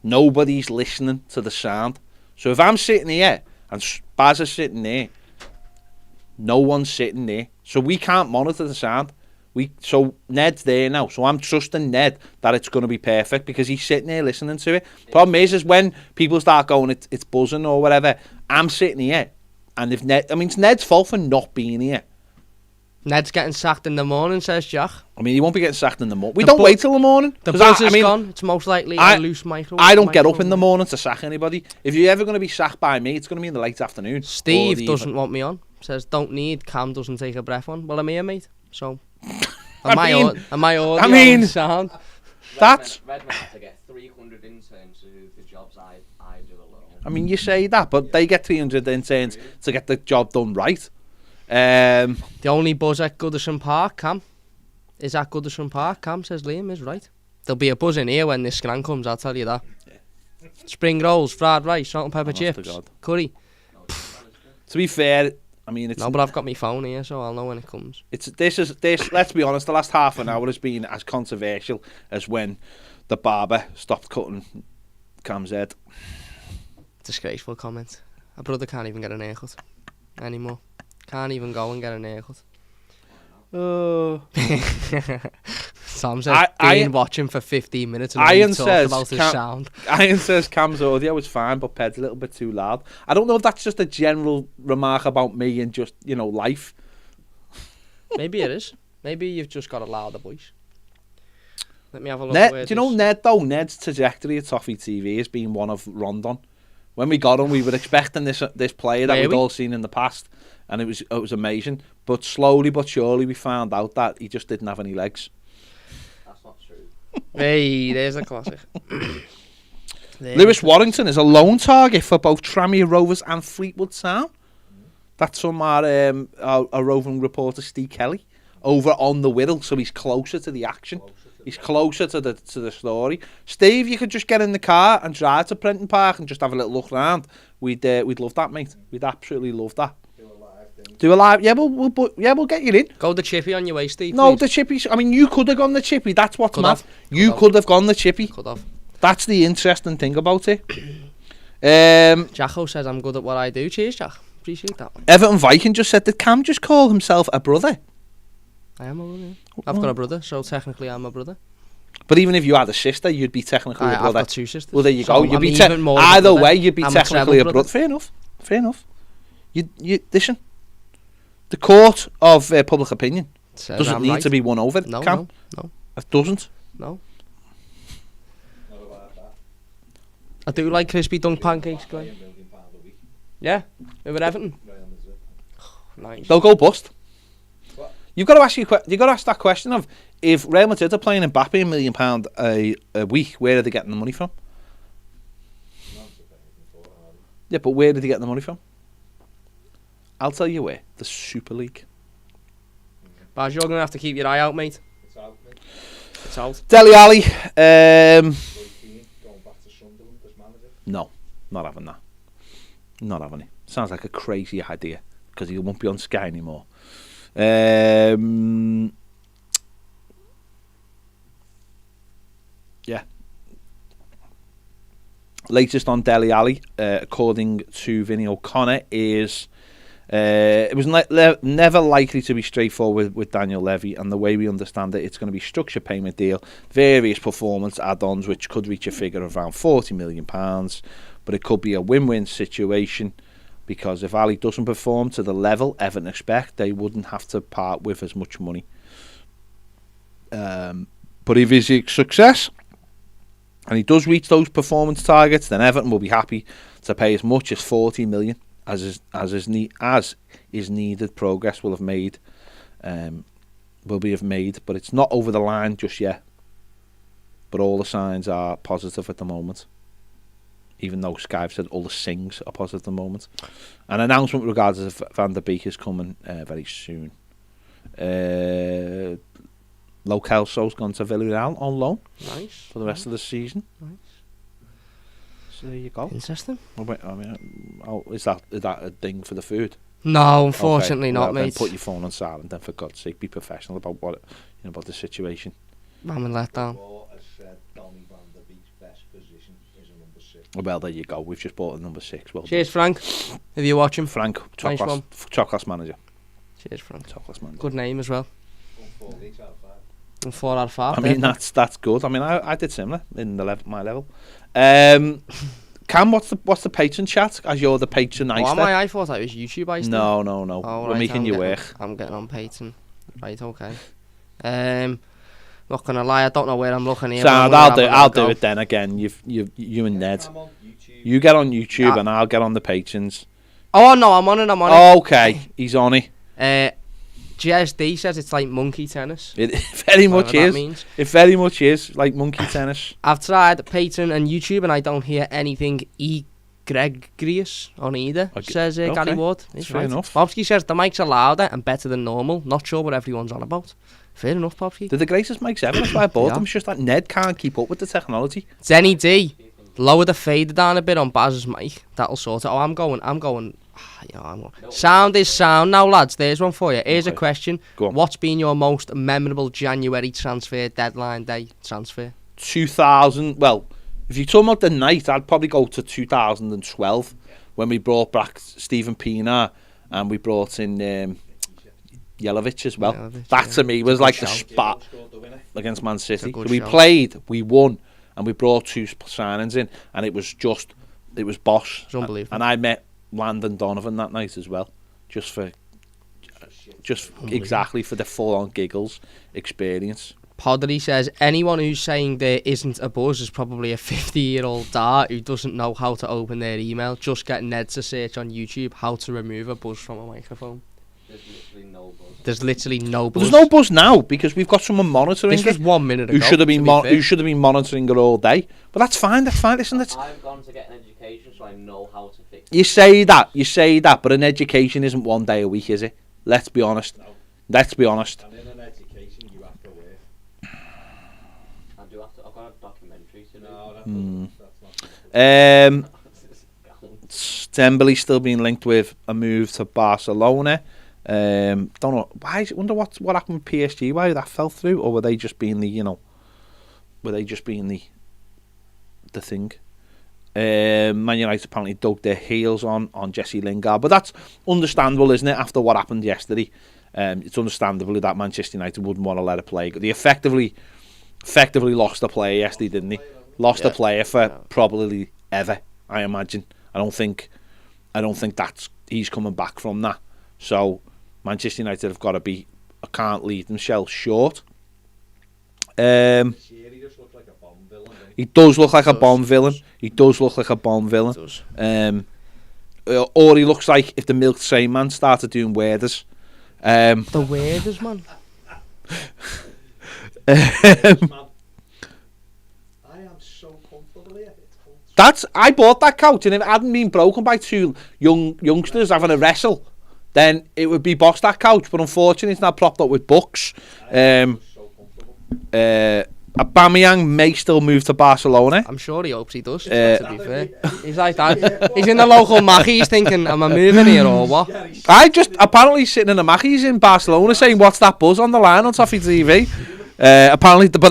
nobody's listening to the sound. So if I'm sitting here and Baz is sitting there, no one's sitting there. So we can't monitor the sound. So Ned's there now. So I'm trusting Ned that it's going to be perfect because he's sitting there listening to it. Problem is when people start going, it's buzzing or whatever, I'm sitting here. And if it's Ned's fault for not being here. Ned's getting sacked in the morning, says Jack. I mean, he won't be getting sacked in the morning. We don't wait till the morning. The buzz is gone. It's most likely a loose microphone. I don't get up in the morning to sack anybody. If you're ever going to be sacked by me, it's going to be in the late afternoon. Steve doesn't want me on. Says, don't need. Cam doesn't take a breath on. Well, I'm here, mate. So, am I audio sound? That's... Redmond had to get 300 interns to do the jobs I do alone. I mean, you say that, but they get 300 interns to get the job done right. The only buzz at Goodison Park, Cam, is at Goodison Park. Cam says Liam is right. There'll be a buzz in here when this scan comes, I'll tell you that. Yeah. Spring rolls, fried rice, salt and pepper chips, curry. To be fair, I mean, it's... No, but I've got my phone here, so I'll know when it comes. This, let's be honest, the last half an hour has been as controversial as when the barber stopped cutting Cam's head. Disgraceful comment. A brother can't even get an haircut anymore. Can't even go and get an haircut. Sam says, been watching for 15 minutes and Iron talked says about his sound. Iron says Cam's audio is fine, but Ped's a little bit too loud. I don't know if that's just a general remark about me and just, life. Maybe it is. Maybe you've just got a louder voice. Let me have a look. Do you know Ned, though? Ned's trajectory at Toffee TV has been one of Rondon. When we got him, we were expecting this player that we'd all seen in the past, and it was amazing. But slowly but surely, we found out that he just didn't have any legs. That's not true. Hey, there's a classic. Lewis Warrington is a lone target for both Tranmere Rovers and Fleetwood Town. That's from our roving reporter Steve Kelly over on the Whittle, so he's closer to the action. He's closer to the story. Steve, you could just get in the car and drive to Prenton Park and just have a little look around. We'd love that, mate. We'd absolutely love that. Do a live. Yeah, we'll get you in. Go the chippy on your way, Steve. No, please. the chippy. I mean, you could have gone the chippy. That's what's Could mad. have. You could have gone the chippy. Could have. That's the interesting thing about it. Jacko says I'm good at what I do. Cheers, Jack. Appreciate that. Everton Viking just said, did Cam just call himself a brother? I am a brother. Yeah. I've got a brother, so technically I'm a brother. But even if you had a sister, you'd be technically a brother. I've got 2 sisters. Well, there you so go. You'd I'm be even more either brother. way, you'd be I'm technically a treble brother. Fair enough. Fair enough. You listen. The court of public opinion Says doesn't I'm need right. to be won over. No, Cam. no. It doesn't. No. I do like crispy dunk pancakes, Glenn. Yeah, over Everton. Nice. They'll go bust. You've got to ask that question of, if Real Madrid are playing Mbappe £1 million a week, where are they getting the money from? Yeah, but where did they get the money from? I'll tell you where. The Super League. Baz, you're going to have to keep your eye out, mate. It's out. Dele Alli. No, not having that. Not having it. Sounds like a crazy idea, because he won't be on Sky anymore. Yeah. Latest on Dele Alli, according to Vinny O'Connor, is it was never likely to be straightforward with Daniel Levy, and the way we understand it, it's going to be structured payment deal, various performance add-ons, which could reach a figure of around £40 million, but it could be a win-win situation, because if Alli doesn't perform to the level Everton expect, they wouldn't have to part with as much money. But if he's a success, and he does reach those performance targets, then Everton will be happy to pay as much as £40 million as is needed. Progress will be made, but it's not over the line just yet. But all the signs are positive at the moment, even though Sky have said all the things are positive at the moment. An announcement regarding Van der Beek is coming very soon. Lo Celso's gone to Villarreal on loan. Nice. For the rest of the season. Nice. So there you go. Interesting. Is that a thing for the food? No, unfortunately not, Then mate. put your phone on silent. Then, for God's sake, be professional about about the situation. I'm in letdown. Well, there you go. We've just bought a number 6. Well, Cheers, Frank. If you're watching. Frank, Nice one. top class manager. Cheers, Frank. Top class manager. Good name as well. 4 out of 5. I mean, that's good. I mean, I did similar in my level. Cam, what's the patron chat? As you're the patron, Oh, am I thought that was YouTube. I No. Oh, We're right, making you work. I'm getting on Patreon. Right, okay. Not gonna lie, I don't know where I'm looking here. Sound, I'll do it then again. You and Ned. You get on YouTube and I'll get on the patrons. Oh no, I'm on it. Okay, he's on it. GSD says it's like monkey tennis. It very much is. Means. It very much is like monkey tennis. I've tried Patreon and YouTube and I don't hear anything egregious on either, says Gary Ward. It's fair enough. Popsky says the mics are louder and better than normal. Not sure what everyone's on about. Fair enough, Popsky. They're the greatest mics ever. That's why I bought them. It's just that Ned can't keep up with the technology. Zenny D, lower the fader down a bit on Baz's mic. That'll sort it. Oh, I'm going. Sound is sound. Now, lads, there's one for you. Here's a question. Go on. What's been your most memorable January transfer deadline day transfer? 2000. Well, if you're talking about the night, I'd probably go to 2012 when we brought back Stephen Pienaar and we brought in Jelavic as well. That to me was like the spot against Man City. We played, we won, and we brought 2 signings in, and it was boss. It's unbelievable. And I met Landon Donovan that night as well, just exactly for the full-on giggles experience. Poddery says anyone who's saying there isn't a buzz is probably a 50-year-old dart who doesn't know how to open their email. Just get Ned to search on YouTube how to remove a buzz from a microphone. There's literally no buzz. There's no buzz now because we've got someone monitoring this was 1 minute ago. Who should have been monitoring it all day. But that's fine. Listen, I've gone to get an education, so I know how to fix it. You say that, but an education isn't 1 day a week, is it? Let's be honest. No. Let's be honest. And in an education, you have to work. I've got a documentary to do. No, that's not. Dembele still being linked with a move to Barcelona. Don't know why. Wonder what happened with PSG. Why that fell through, or were they just being the thing? Man United apparently dug their heels on Jesse Lingard, but that's understandable, isn't it? After what happened yesterday, it's understandable that Manchester United wouldn't want to let it play. They effectively lost a player yesterday, didn't they? Lost a player for probably ever, I imagine. I don't think he's coming back from that. So Manchester United have got to be. I can't leave themselves short. He just looks like a Bond villain. He does look like a Bond villain. He does look like a Bond villain. Or he looks like if the Milk Train Man started doing weirders. The weirders, man. I am so comfortable here. I bought that couch, and if it hadn't been broken by two youngsters having a wrestle, then it would be boss that couch. But unfortunately, it's not propped up with books. Aubameyang may still move to Barcelona. I'm sure he hopes he does, to be fair. He's like that. He's in the local Mackey's thinking, am I moving here or what? Apparently sitting in the Mackey's in Barcelona saying, what's that buzz on the line on Toffee TV? Apparently, but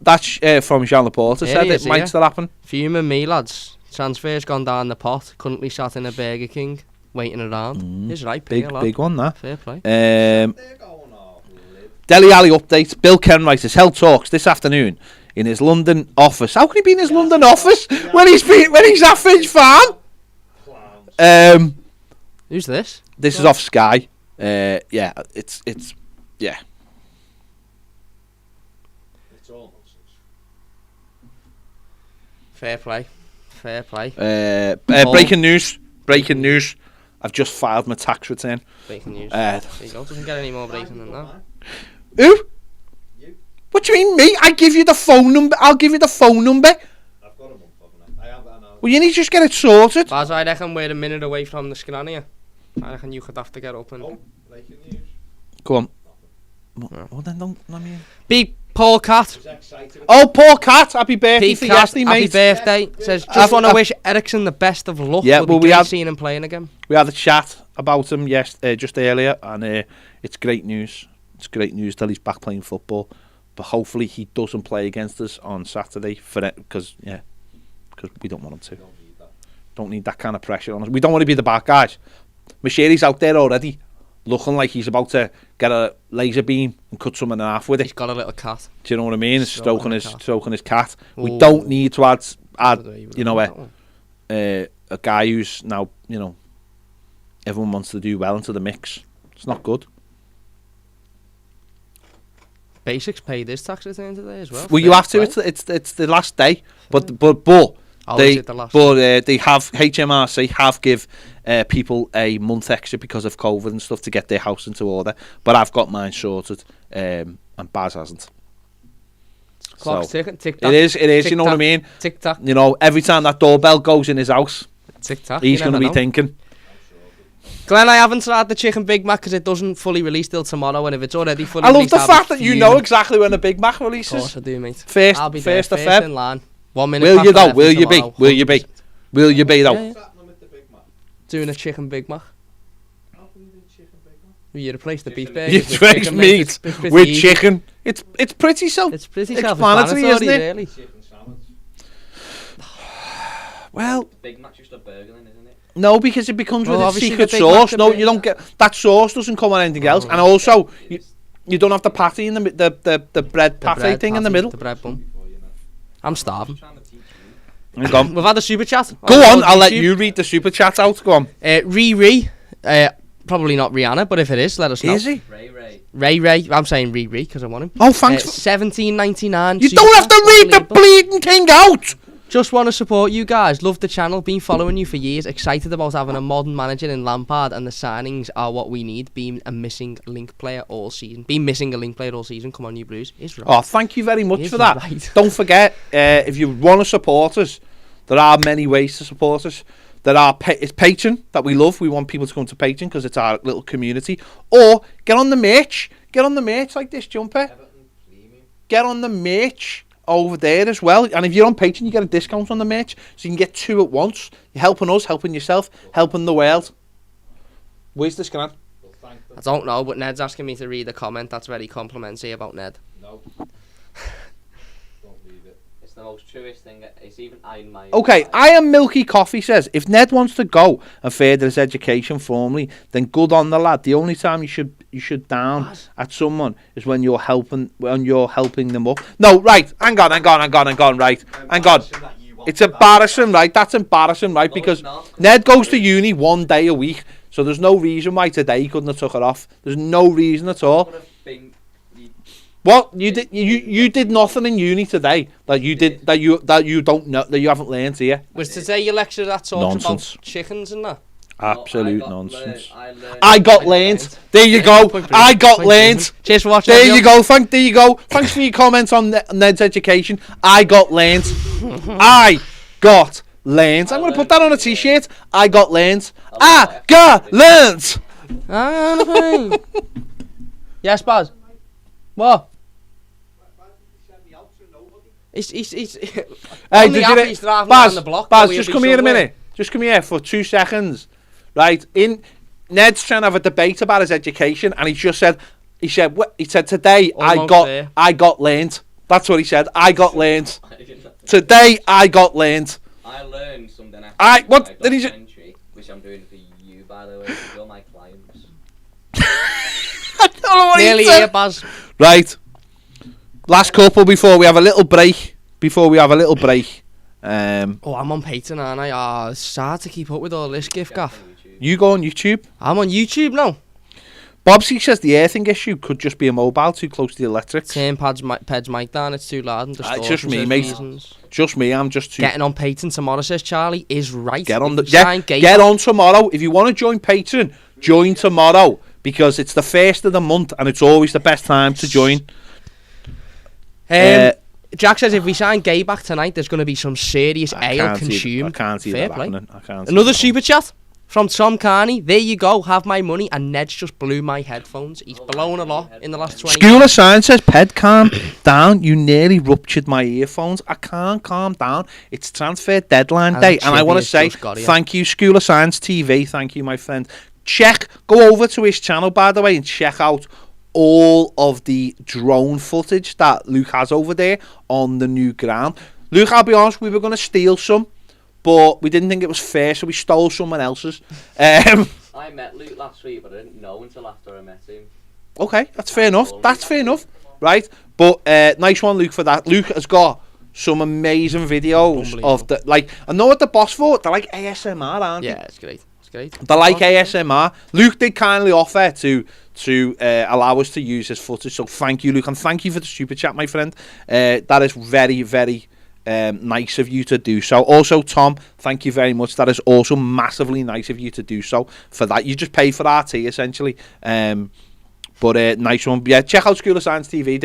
that's from Jean Laporte said it might still happen. Fuming me, lads. Transfer's gone down the pot. Currently sat in a Burger King, waiting around. He's right, big one, that. Fair play. Dele Alli update. Bill Kenwright held talks this afternoon in his London office. How can he be in his London office when he's at Finch Farm? Who's this? This is off Sky. Yeah, it's yeah. It's all nonsense. Fair play. Breaking news. I've just filed my tax return. Breaking news. There you go. Doesn't get any more breaking than that. Who? You. What do you mean, me? I give you the phone number. I'll give you the phone number. I've got a month, haven't I? I have that now. Well, you need to just get it sorted. Baz, I reckon we're a minute away from the scran here. I reckon you could have to get up and... Oh, breaking news. Go on. Well, then don't... I mean... Beep, Paul Cat. Oh, Paul Cat. Happy birthday for yesterday, mate. Happy birthday. Says, just want to wish Ericsson the best of luck. Yeah, well, we had seen him playing again. We had a chat about him just earlier, and it's great news. It's great news that he's back playing football, but hopefully he doesn't play against us on Saturday because we don't want him to. Don't need that kind of pressure on us. We don't want to be the bad guys. Machiri's out there already, looking like he's about to get a laser beam and cut someone in half with it. He's got a little cat. Do you know what I mean? Stroking his cat. Ooh. We don't need to add a guy who's now everyone wants to do well into the mix. It's not good. Basics paid his tax return today as well. Well, you have to. It's the last day, but they have HMRC have give people a month extra because of COVID and stuff to get their house into order. But I've got mine sorted, and Baz hasn't. Clock's ticking, tick tock. It is. You know what I mean? Tick tock. You know, every time that doorbell goes in his house, tick tock. He's going to be thinking. Glenn, I haven't tried the chicken Big Mac because it doesn't fully release till tomorrow, and if it's already fully released, I love the fact that you know exactly when the Big Mac releases. Of course I do, mate. I'll be first of Feb. In line. 1 minute. Will you though? Will you be? Will you be? Will you be though? Yeah. Doing a chicken Big Mac. How can you do chicken Big Mac? Well, you replace the beef burger. You replace meat with chicken. It's pretty self-explanatory, isn't it? Really. Chicken sandwich. Well, Big Mac's just a burger, then, isn't it? No, because it becomes with its secret sauce. No, you don't get that sauce. Doesn't come on anything else, and also you don't have the patty in the bread patty thing in the middle. The bread bun. I'm starving. We've had a super chat. Go on, I'll let you read the super chat out. Go on. Riri, probably not Rihanna, but if it is, let us know. Is he? Ray. I'm saying Riri because I want him. Oh, thanks. $17.99. You don't have to read the bleeding thing out. Just want to support you guys. Love the channel. Been following you for years. Excited about having a modern manager in Lampard, and the signings are what we need. Being a missing link player all season. Come on, you Blues. Is right. Oh, thank you very much for that. Right. Don't forget, if you want to support us, there are many ways to support us. It's Patreon that we love. We want people to come to Patreon because it's our little community. Or get on the merch. Get on the merch like this jumper. Get on the merch over there as well. And if you're on Patreon, you get a discount on the merch. So you can get 2 at once. You're helping us, helping yourself, helping the world. Where's the scan? I don't know, but Ned's asking me to read a comment that's very complimentary about Ned. No. Don't read it. It's the most truest thing. It's even in my... Okay, I am Milky Coffee says, if Ned wants to go and further his education formally, then good on the lad. The only time you should down at someone is when you're helping them up. No, right, hang on, right. Hang on. It's embarrassing, right? That's embarrassing, right? Because Ned goes to uni 1 day a week, so there's no reason why today he couldn't have took it off. There's no reason at all. What you did? You did nothing in uni today that you did that you don't know, that you haven't learned here. Was today your lecture that talks about chickens and that? Absolute nonsense. I got learned. There you go. I got learned. Cheers for watching. There you go. There you go. Thanks for your comments on Ned's education. I got learned. I got learned. I'm going to put that on a t-shirt. I got learned. I got learned. Yes, Baz. What? He's Hey, Baz, just come here a minute. Just come here for 2 seconds. Right, Ned's trying to have a debate about his education, and he said today I got learned. That's what he said. I got learned. Today I got learned. I learned something after what did he say? Which I'm doing for you, by the way. You're my clients. I don't know what nearly he said. here, Baz. Right, last couple before we have a little break. I'm on Patreon, aren't I? It's hard to keep up with all this gift gaff. You go on YouTube. I'm on YouTube now. Bobsy says the earthing issue could just be a mobile too close to the electrics. Turn Ped's mic down, it's too loud and distortion. It's just me, mate. Just me, I'm just too... Getting on Patreon tomorrow, says Charlie, is right. Get on tomorrow. If you want to join Patreon, join tomorrow. Because it's the first of the month and it's always the best time to join. Jack says if we sign Gay back tonight, there's going to be some serious ale consumed. I can't see that happening. Another super chat from Tom Carney. There you go, have my money. And Ned's just blew my headphones. He's blown a lot in the last 20 School of Science says, Ped, calm down. You nearly ruptured my earphones. I can't calm down. It's transfer deadline day. And I want to say thank you, School of Science TV. Thank you, my friend. Go over to his channel, by the way, and check out all of the drone footage that Luke has over there on the new ground. Luke, I'll be honest, we were going to steal some, but we didn't think it was fair, so we stole someone else's. I met Luke last week, but I didn't know until after I met him. Okay, that's fair enough. Right? But nice one, Luke, for that. Luke has got some amazing videos of the, like, I know what the boss for. They're like ASMR, aren't they? Yeah, it's great. They're like ASMR. Luke did kindly offer to allow us to use his footage, so thank you, Luke, and thank you for the super chat, my friend. That is very, very nice of you to do so. Also, Tom, thank you very much. That is also massively nice of you to do so. For that, you just pay for our tea essentially. But nice one. Yeah, check out School of Science TV.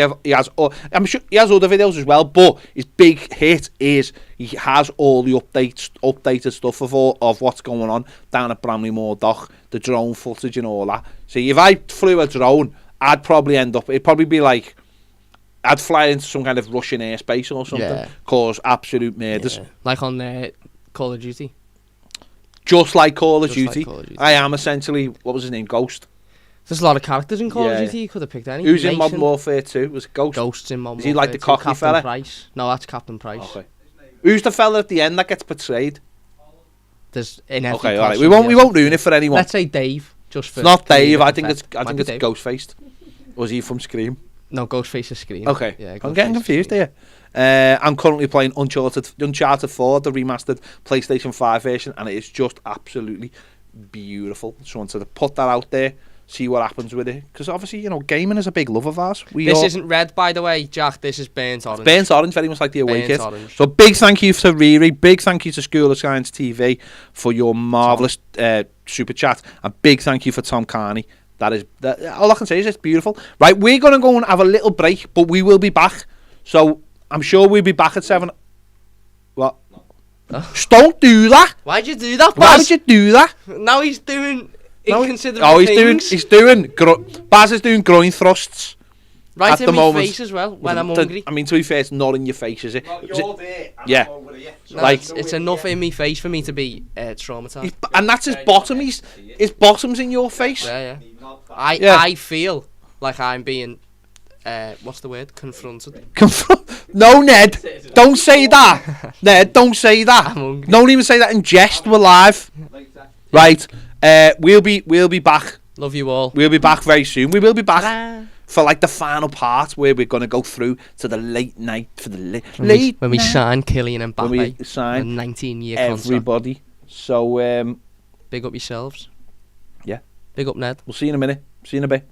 I'm sure he has other videos as well, but his big hit is he has all the updated stuff of what's going on down at Bramley Moor Dock, the drone footage and all that. See, if I flew a drone, it'd probably be like, I'd fly into some kind of Russian airspace or something, cause absolute murders. Yeah. Like on Call of Duty. Just like Call of Duty. I am essentially, what was his name, Ghost. There's a lot of characters in Call of Duty. You could have picked any. Who's in Modern Warfare 2? Was it Ghost? Ghost's in Modern Warfare 2. Is he like the cocky fella? Price. No, that's Captain Price. Okay. Who's the fella at the end that gets betrayed? There's in every okay, all right. We won't ruin it for anyone. Let's say Dave. Just for it's not Dave. I think it's Ghostface. Was he from Scream? No, Ghostface is Scream. Okay. Yeah, I'm getting confused here. I'm currently playing Uncharted 4, the remastered PlayStation 5 version, and it is just absolutely beautiful. Just wanted to put that out there. See what happens with it, because obviously, gaming is a big love of ours. This isn't red, by the way, Jack. This is burnt orange. Burnt orange, very much like the away kit. So big thank you to Riri, big thank you to School of Science TV for your marvellous super chat, and big thank you for Tom Carney. All I can say is it's beautiful. Right, we're going to go and have a little break, but we will be back. So I'm sure we'll be back at 7. What? Don't do that. Why'd you do that, Baz? Why would you do that? Now he's doing... Baz is doing groin thrusts. Right at in the my moment, face as well when I'm to- hungry. I mean, to be fair, it's not in your face, is it? Well, Is you're it- there. Yeah. I'm over here. So No, like- it's enough in my face for me to be traumatised. And that's his bottom. His bottom's in your face. Yeah. Not that. I feel like I'm being what's the word? Confronted. No, Ned, don't say that. Ned, don't say that. I'm hungry. Don't even say that in jest. We're live. Later. Right. We'll be back. Love you all. We'll be back very soon. We will be back Ta-da. for like the final part where we're gonna go through to the late night for the When we night. sign Kylian and When we Mbappe, a sign 19-year contract. everybody. So Big up yourselves. Yeah. Big up Ned. we'll see you in a minute. See you in a bit.